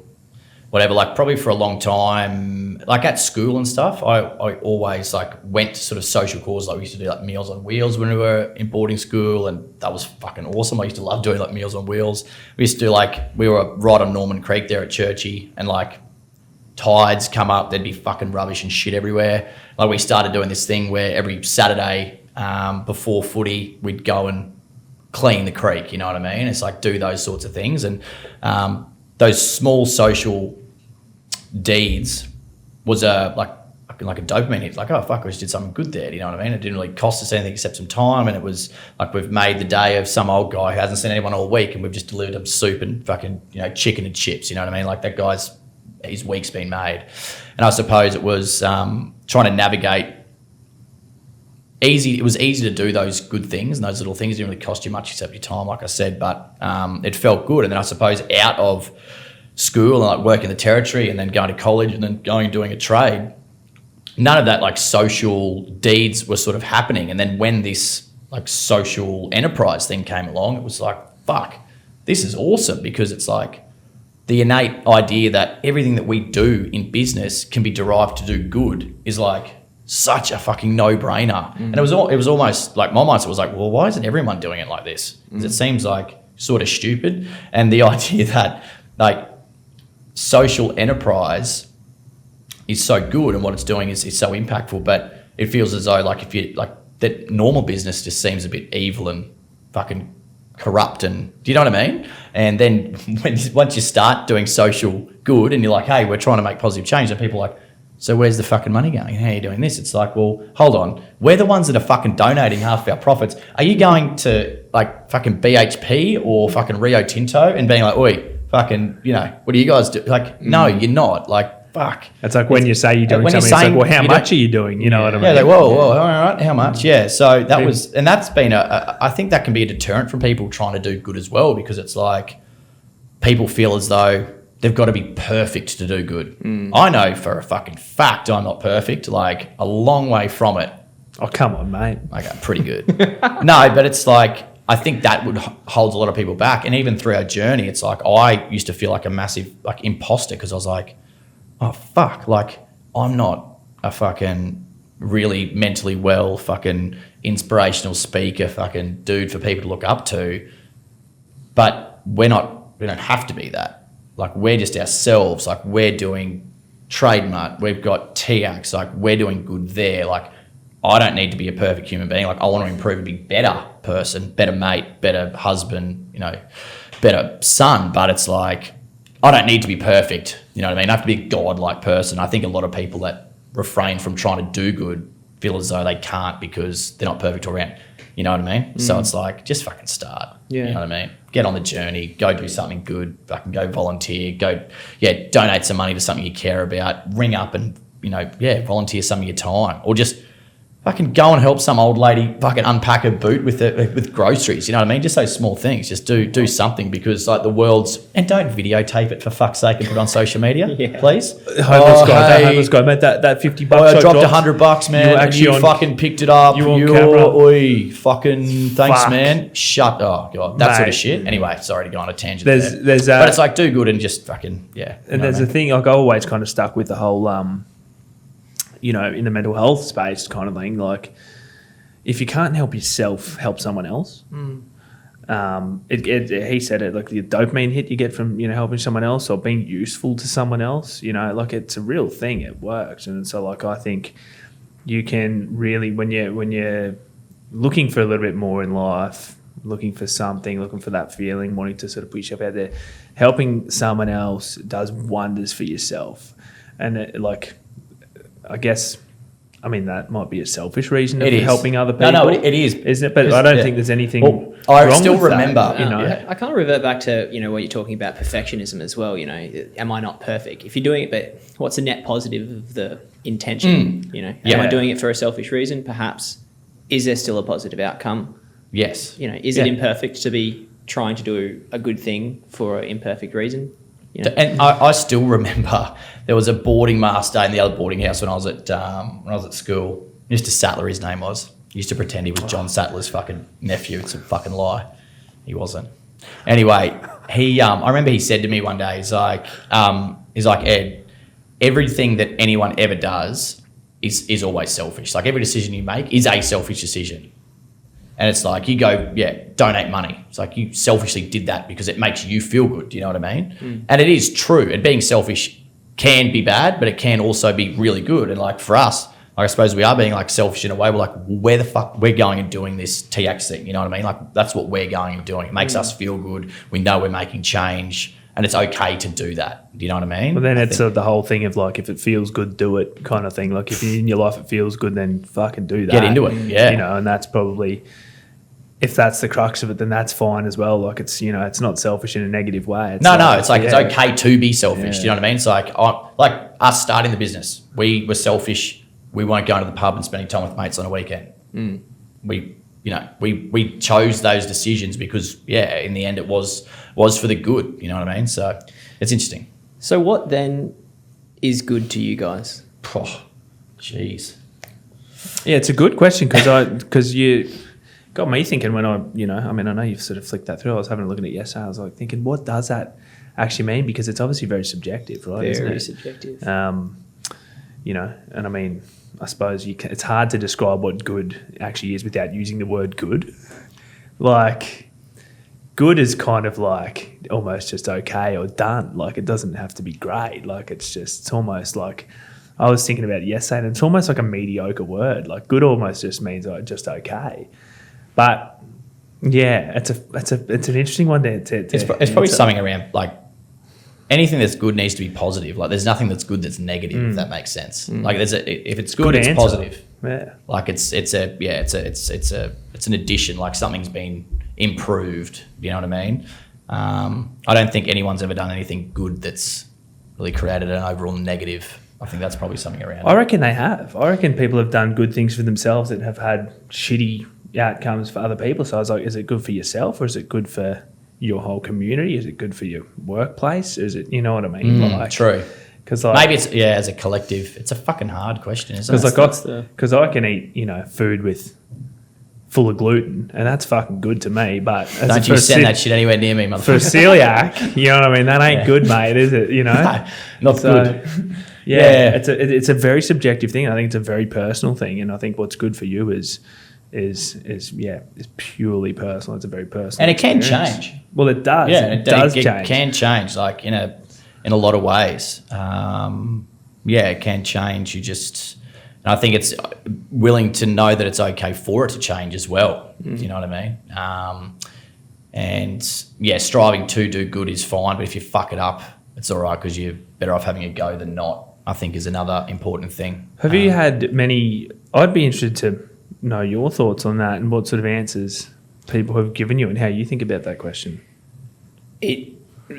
whatever, like probably for a long time, like at school and stuff, I always like went to sort of social causes. Like we used to do like Meals on Wheels when we were in boarding school, and that was fucking awesome. I used to love doing like Meals on Wheels. We used to do we were right on Norman Creek there at Churchy, and like tides come up, there'd be fucking rubbish and shit everywhere. Like we started doing this thing where every Saturday before footy, we'd go and clean the creek, you know what I mean? It's like do those sorts of things. And those small social deeds was like a dopamine hit. Like, oh, fuck, we just did something good there, you know what I mean? It didn't really cost us anything except some time, and it was like we've made the day of some old guy who hasn't seen anyone all week, and we've just delivered him soup and fucking, you know, chicken and chips, you know what I mean? Like that guy's, his week's been made. And I suppose it was trying to navigate easy. It was easy to do those good things, and those little things didn't really cost you much except your time, like I said, but it felt good. And then I suppose out of school and like working the territory and then going to college and then going and doing a trade, none of that like social deeds were sort of happening. And then when this like social enterprise thing came along, it was like, fuck, this is awesome, because it's like the innate idea that everything that we do in business can be derived to do good is like such a fucking no-brainer. And it was almost like my mindset was like, well, why isn't everyone doing it like this? Because it seems like sort of stupid. And the idea that like social enterprise is so good and what it's doing is so impactful, but it feels as though like if you like that normal business just seems a bit evil and fucking corrupt, and do you know what I mean? And then once you start doing social good and you're like, hey, we're trying to make positive change, and people are like, so where's the fucking money going? How are you doing this? It's like, well, hold on. We're the ones that are fucking donating half of our profits. Are you going to like fucking BHP or fucking Rio Tinto and being like, oi, fucking, you know, what do you guys do? Like, no, you're not. Like, fuck.
It's like when you say you're doing something, it's like, well, how much are you doing? You know what I mean?
Yeah, like, whoa, all right, how much? Yeah, so that was, and that's been I think that can be a deterrent from people trying to do good as well, because it's like people feel as though they've got to be perfect to do good. I know for a fucking fact I'm not perfect, like a long way from it.
Oh, come on, mate.
Okay, pretty good. No, but it's like, I think that would holds a lot of people back. And even through our journey, it's like I used to feel like a massive like imposter, because I was like, oh, fuck, like I'm not a fucking really mentally well fucking inspirational speaker fucking dude for people to look up to. But we don't have to be that. Like we're just ourselves. Like we're doing Trademutt, we've got TIACS, like we're doing good there. Like I don't need to be a perfect human being. Like I want to improve and be better person, better mate, better husband, you know, better son. But it's like, I don't need to be perfect. You know what I mean? I have to be a godlike person. I think a lot of people that refrain from trying to do good feel as though they can't because they're not perfect all around. You know what I mean? So it's like, just fucking start.
Yeah.
You know what I mean? Get on the journey, go do something good, fucking go volunteer, donate some money to something you care about, ring up and, you know, volunteer some of your time, or just fucking go and help some old lady fucking unpack her boot with groceries. You know what I mean? Just those small things. Just do something, because like the world's, and don't videotape it for fuck's sake and put it on social media, please.
Homeless guy, mate. That $50.
I dropped $100, man.
You were
and
actually
you
on-
fucking picked it up.
you were on camera.
Oi, fucking thanks,
Fuck.
man. Shut. Oh god, that sort
Mate.
of shit. Anyway, sorry to go on a tangent.
There's
but it's like do good and just fucking yeah.
And there's a thing, like I always kind of stuck with the whole, you know, in the mental health space kind of thing, like if you can't help yourself, help someone else. He said it, like the dopamine hit you get from, you know, helping someone else or being useful to someone else, you know, like it's a real thing. It works. And so like I think you can really, when you're looking for a little bit more in life, looking for something, looking for that feeling, wanting to sort of put yourself out there, helping someone else does wonders for yourself. And like, I guess, I mean, that might be a selfish reason of helping other people.
No, it is.
Isn't it? But I don't think there's anything
I
wrong
still
with
remember,
that, you know.
I kind of revert back to, you know, what you're talking about, perfectionism as well. You know, am I not perfect? If you're doing it, but what's the net positive of the intention? You know, am I doing it for a selfish reason? Perhaps. Is there still a positive outcome?
Yes.
You know, is it imperfect to be trying to do a good thing for an imperfect reason? You know?
And I still remember there was a boarding master in the other boarding house when I was at school. Mr. Sattler, his name was. He used to pretend he was John Sattler's fucking nephew. It's a fucking lie. He wasn't. Anyway, I remember he said to me one day, he's like, Ed, everything that anyone ever does is always selfish. Like every decision you make is a selfish decision. And it's like you go, donate money. It's like you selfishly did that because it makes you feel good. Do you know what I mean? And it is true. And being selfish can be bad, but it can also be really good. And like for us, like I suppose we are being like selfish in a way. We're like, where the fuck we're going and doing this TIACS thing. You know what I mean? Like that's what we're going and doing. It makes us feel good. We know we're making change, and it's okay to do that. Do you know what I mean?
Well, then it's the whole thing of like, if it feels good, do it kind of thing. Like if in your life it feels good, then fucking do that.
Get into it. Yeah.
You know, and that's probably, if that's the crux of it, then that's fine as well. Like it's, you know, it's not selfish in a negative way.
It's it's okay to be selfish. Do you know what I mean? It's like us starting the business. We were selfish. We weren't going to the pub and spending time with mates on a weekend. We chose those decisions because in the end it was for the good. You know what I mean? So it's interesting.
So what then is good to you guys?
Oh, jeez.
Yeah, it's a good question because you got me thinking when I know you've sort of flicked that through. I was having a look at it yesterday. I was like thinking, what does that actually mean? Because it's obviously very subjective, right?
Very
isn't it?
subjective.
You know, and I mean, I suppose it's hard to describe what good actually is without using the word good. Like, good is kind of like almost just okay or done. Like, it doesn't have to be great. Like, it's almost like, I was thinking about it yesterday, and it's almost like a mediocre word. Like, good almost just means just okay. But yeah, it's an interesting one to
it's probably something around like anything that's good needs to be positive. Like there's nothing that's good that's negative, if that makes sense. Like if it's good it's
answer.
positive.
Yeah.
Like it's an addition. Like something's been improved. You know what I mean? I don't think anyone's ever done anything good that's really created an overall negative. I think that's probably something around.
I reckon they have. I reckon people have done good things for themselves that have had shitty outcomes for other people. So I was like, is it good for yourself or is it good for your whole community? Is it good for your workplace? Is it, you know what I mean?
True.
Because
maybe it's as a collective. It's a fucking hard question, isn't it?
Because I can eat food full of gluten and that's fucking good to me. But
don't you send that shit anywhere near me, motherfucker.
For a celiac, you know what I mean? That ain't good, mate, is it? You know,
no, not good.
Yeah, it's a very subjective thing. I think it's a very personal thing, and I think what's good for you is purely personal. It's a very personal,
and it can
experience.
change.
Well, it does.
Yeah,
it does change.
It can change, like in a lot of ways. It can change. And I think it's willing to know that it's okay for it to change as well. You know what I mean? And striving to do good is fine, but if you fuck it up, it's all right because you're better off having a go than not, I think is another important thing.
Have you had many, I'd be interested to know your thoughts on that and what sort of answers people have given you and how you think about that question.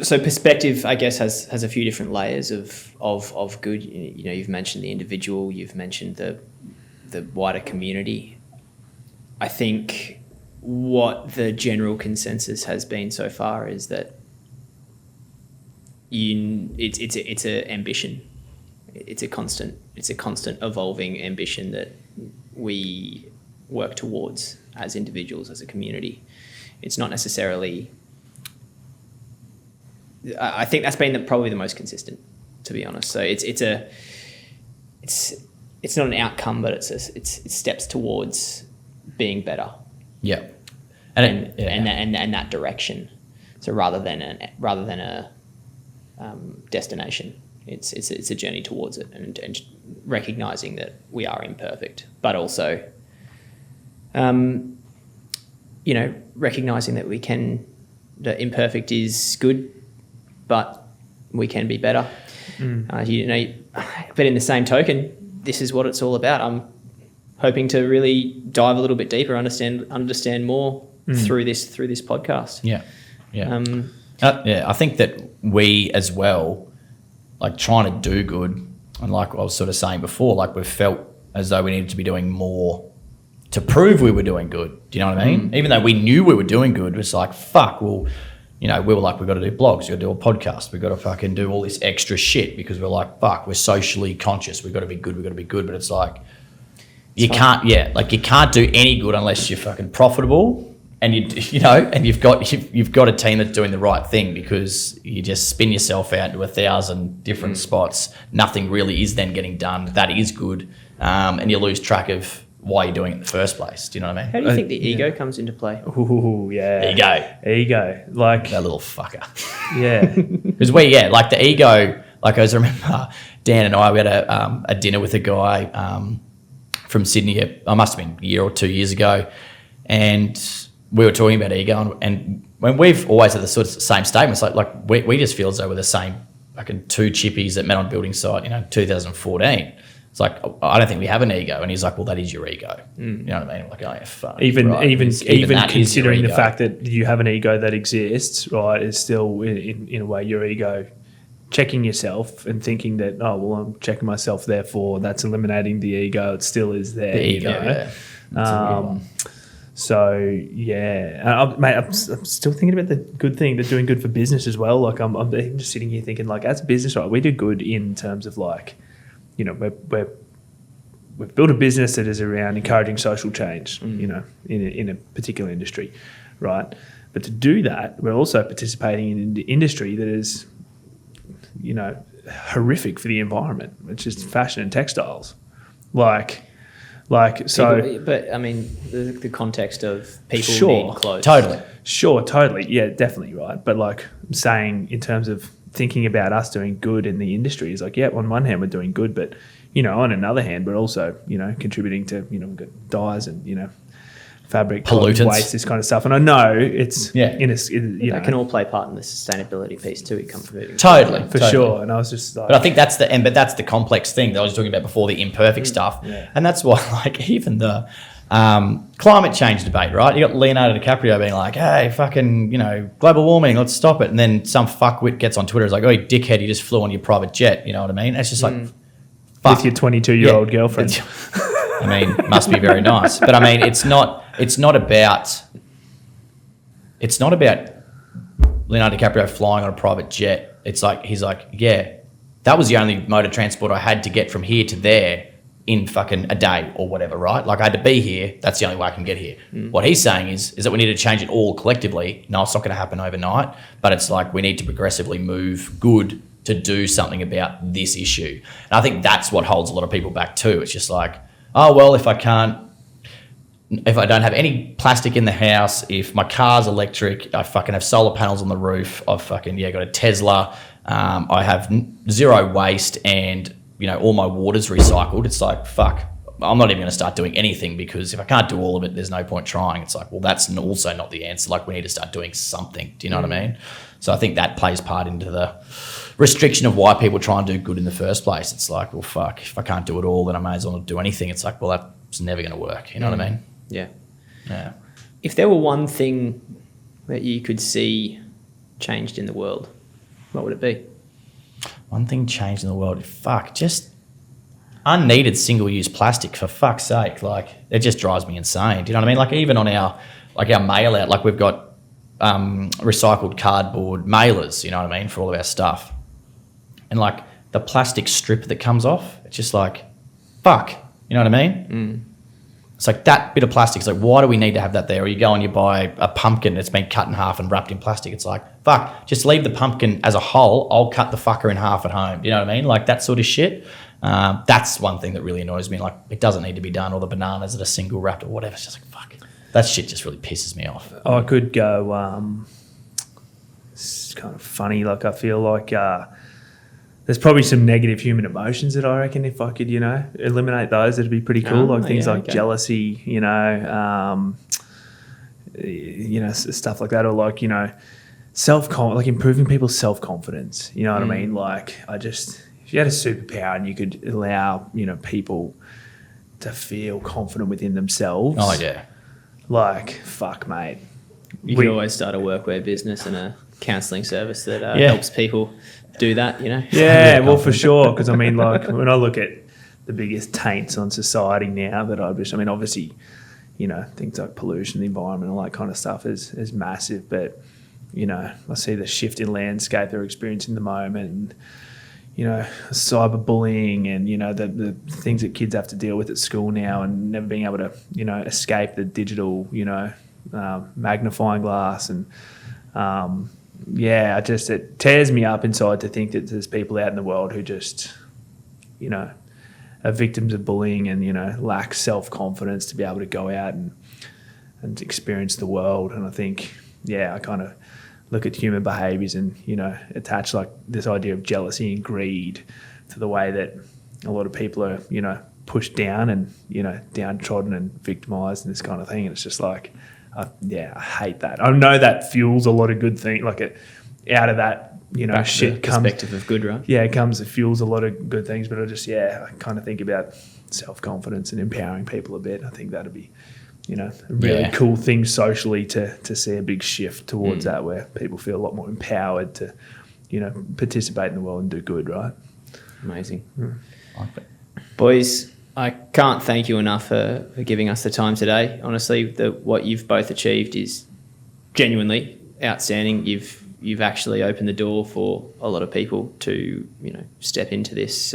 So perspective, I guess, has a few different layers of good. You know, you've mentioned the individual, you've mentioned the the wider community, I think what the general consensus has been so far is that it's a ambition. It's a constant evolving ambition that we work towards as individuals, as a community. It's not necessarily. I think that's been probably the most consistent, to be honest. So it's not an outcome, but it's steps towards being better.
Yeah,
and that direction. So rather than a destination, it's a journey towards it, and recognizing that we are imperfect, but also, recognizing that imperfect is good, but we can be better. But in the same token, this is what it's all about. I'm hoping to really dive a little bit deeper, understand more through this podcast.
I think that we as well, like trying to do good, and like I was sort of saying before, like we've felt as though we needed to be doing more to prove we were doing good. Do you know what I mean? Even though we knew we were doing good, it's like, fuck, well, we were like, we've got to do blogs, we've got to do a podcast, we've got to fucking do all this extra shit because we're like, fuck, we're socially conscious, we've got to be good. But it's like, you can't do any good unless you're fucking profitable. And you've got a team that's doing the right thing, because you just spin yourself out into 1,000 different spots. Nothing really is then getting done. That is good, and you lose track of why you're doing it in the first place. Do you know what I mean?
How do you think the ego comes into play?
Ooh, yeah. Ego. Like
that little fucker.
Yeah.
Because like the ego. Like I remember Dan and I, we had a dinner with a guy from Sydney. I must have been a year or 2 years ago, and we were talking about ego, and when we've always had the sort of same statements, like we just feel as though we're the same fucking two chippies that met on building site, 2014. It's like, I don't think we have an ego. And he's like, well, that is your ego. You know what I mean? I'm like, oh, yeah, fuck.
Even
that
considering the fact that you have an ego that exists, right, is still in a way your ego checking yourself and thinking that, oh, well, I'm checking myself, therefore that's eliminating the ego. It still is there.
The ego, yeah. That's a weird one.
So yeah, mate, I'm still thinking about the good thing, that doing good for business as well. Like I'm just sitting here thinking, like, as a business, right, we do good in terms of like, we've built a business that is around encouraging social change, in a particular industry, right? But to do that, we're also participating in an industry that is, horrific for the environment, which is fashion and textiles, so.
But I mean, the context of people
sure,
need clothes.
Totally. Yeah, definitely, right. But like I'm saying, in terms of thinking about us doing good in the industry, is like, yeah, on one hand we're doing good, but on another hand we're also contributing to we've got dyes and fabric
pollutants,
waste, this kind of stuff. And I know it's
that can all play part in the sustainability piece too. It comes moving
totally.
Sure. And I was just like,
but I think that's the complex thing that I was talking about before, the imperfect stuff.
Yeah.
And that's why, like, even the climate change debate, right? You got Leonardo DiCaprio being like, hey, fucking, global warming, let's stop it. And then some fuckwit gets on Twitter, is like, oh, you dickhead, you just flew on your private jet. You know what I mean? It's just like, fuck.
With your 22-year-old girlfriend.
I mean, must be very nice. But I mean, it's not about Leonardo DiCaprio flying on a private jet. It's like, he's like, yeah, that was the only mode of transport I had to get from here to there in fucking a day or whatever, right? Like, I had to be here. That's the only way I can get here. What he's saying is that we need to change it all collectively. No, it's not going to happen overnight, but it's like we need to progressively move good to do something about this issue. And I think that's what holds a lot of people back too. It's just like, oh, well, if I don't have any plastic in the house, if my car's electric, I fucking have solar panels on the roof, I've fucking, got a Tesla, I have zero waste, and, all my water's recycled. It's like, fuck, I'm not even going to start doing anything, because if I can't do all of it, there's no point trying. It's like, well, that's also not the answer. Like, we need to start doing something. Do you know what I mean? So I think that plays part into the restriction of why people try and do good in the first place. It's like, well, fuck, if I can't do it all, then I may as well not do anything. It's like, well, that's never going to work. You know what I mean?
Yeah.
Yeah.
If there were one thing that you could see changed in the world, what would it be?
One thing changed in the world. Fuck, just unneeded single-use plastic, for fuck's sake. Like, it just drives me insane. Do you know what I mean? Like, even on our mail out, like, we've got recycled cardboard mailers, you know what I mean, for all of our stuff. And, like, the plastic strip that comes off, it's just like, fuck, you know what I mean? It's like that bit of plastic. It's like, why do we need to have that there? Or you go and you buy a pumpkin that's been cut in half and wrapped in plastic. It's like, fuck, just leave the pumpkin as a whole. I'll cut the fucker in half at home. You know what I mean? Like, that sort of shit. That's one thing that really annoys me. Like, it doesn't need to be done, or the bananas that are single wrapped or whatever. It's just like, fuck. That shit just really pisses me off.
I could go, it's kind of funny. Like, I feel like there's probably some negative human emotions that I reckon if I could, eliminate those, it'd be pretty cool. Like things like jealousy, stuff like that, or like, like improving people's self-confidence. You know what I mean? Like, if you had a superpower and you could allow, people to feel confident within themselves.
Oh, yeah.
Like, fuck, mate.
You could always start a workwear business and a counselling service that helps people do that,
Yeah, well, for sure. Because, I mean, like, when I look at the biggest taints on society now that obviously, things like pollution, the environment, all that kind of stuff is massive. But, I see the shift in landscape they're experiencing at the moment, and, cyberbullying and, the things that kids have to deal with at school now, and never being able to, escape the digital, magnifying glass. And, it tears me up inside to think that there's people out in the world who just, are victims of bullying and, lack self-confidence to be able to go out and experience the world. And I think, I kind of look at human behaviours and, attach like this idea of jealousy and greed to the way that a lot of people are, pushed down and, downtrodden and victimised and this kind of thing. And it's just like, I hate that. I know that fuels a lot of good things. Like, out of that, shit comes
perspective of good, right?
Yeah, it fuels a lot of good things. But I kind of think about self-confidence and empowering people a bit. I think that'd be, a really cool thing socially to see a big shift towards that, where people feel a lot more empowered to, participate in the world and do good, right?
Amazing. Boys, I can't thank you enough for giving us the time today. Honestly, what you've both achieved is genuinely outstanding. You've actually opened the door for a lot of people to step into this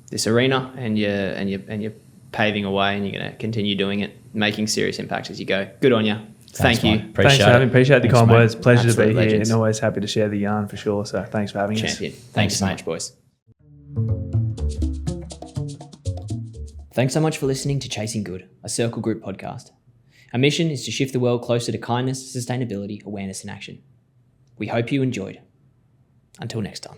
this arena, and you're paving a way, and you're going to continue doing it, making serious impact as you go. Good on you. Thank you.
Thanks for having me. Appreciate the kind words. Pleasure
Absolute
to be
legends.
here, and always happy to share the yarn for sure. So thanks for having us.
Champion. Thanks so much, boys. Thanks so much for listening to Chasing Good, a Circle Group podcast. Our mission is to shift the world closer to kindness, sustainability, awareness, and action. We hope you enjoyed. Until next time.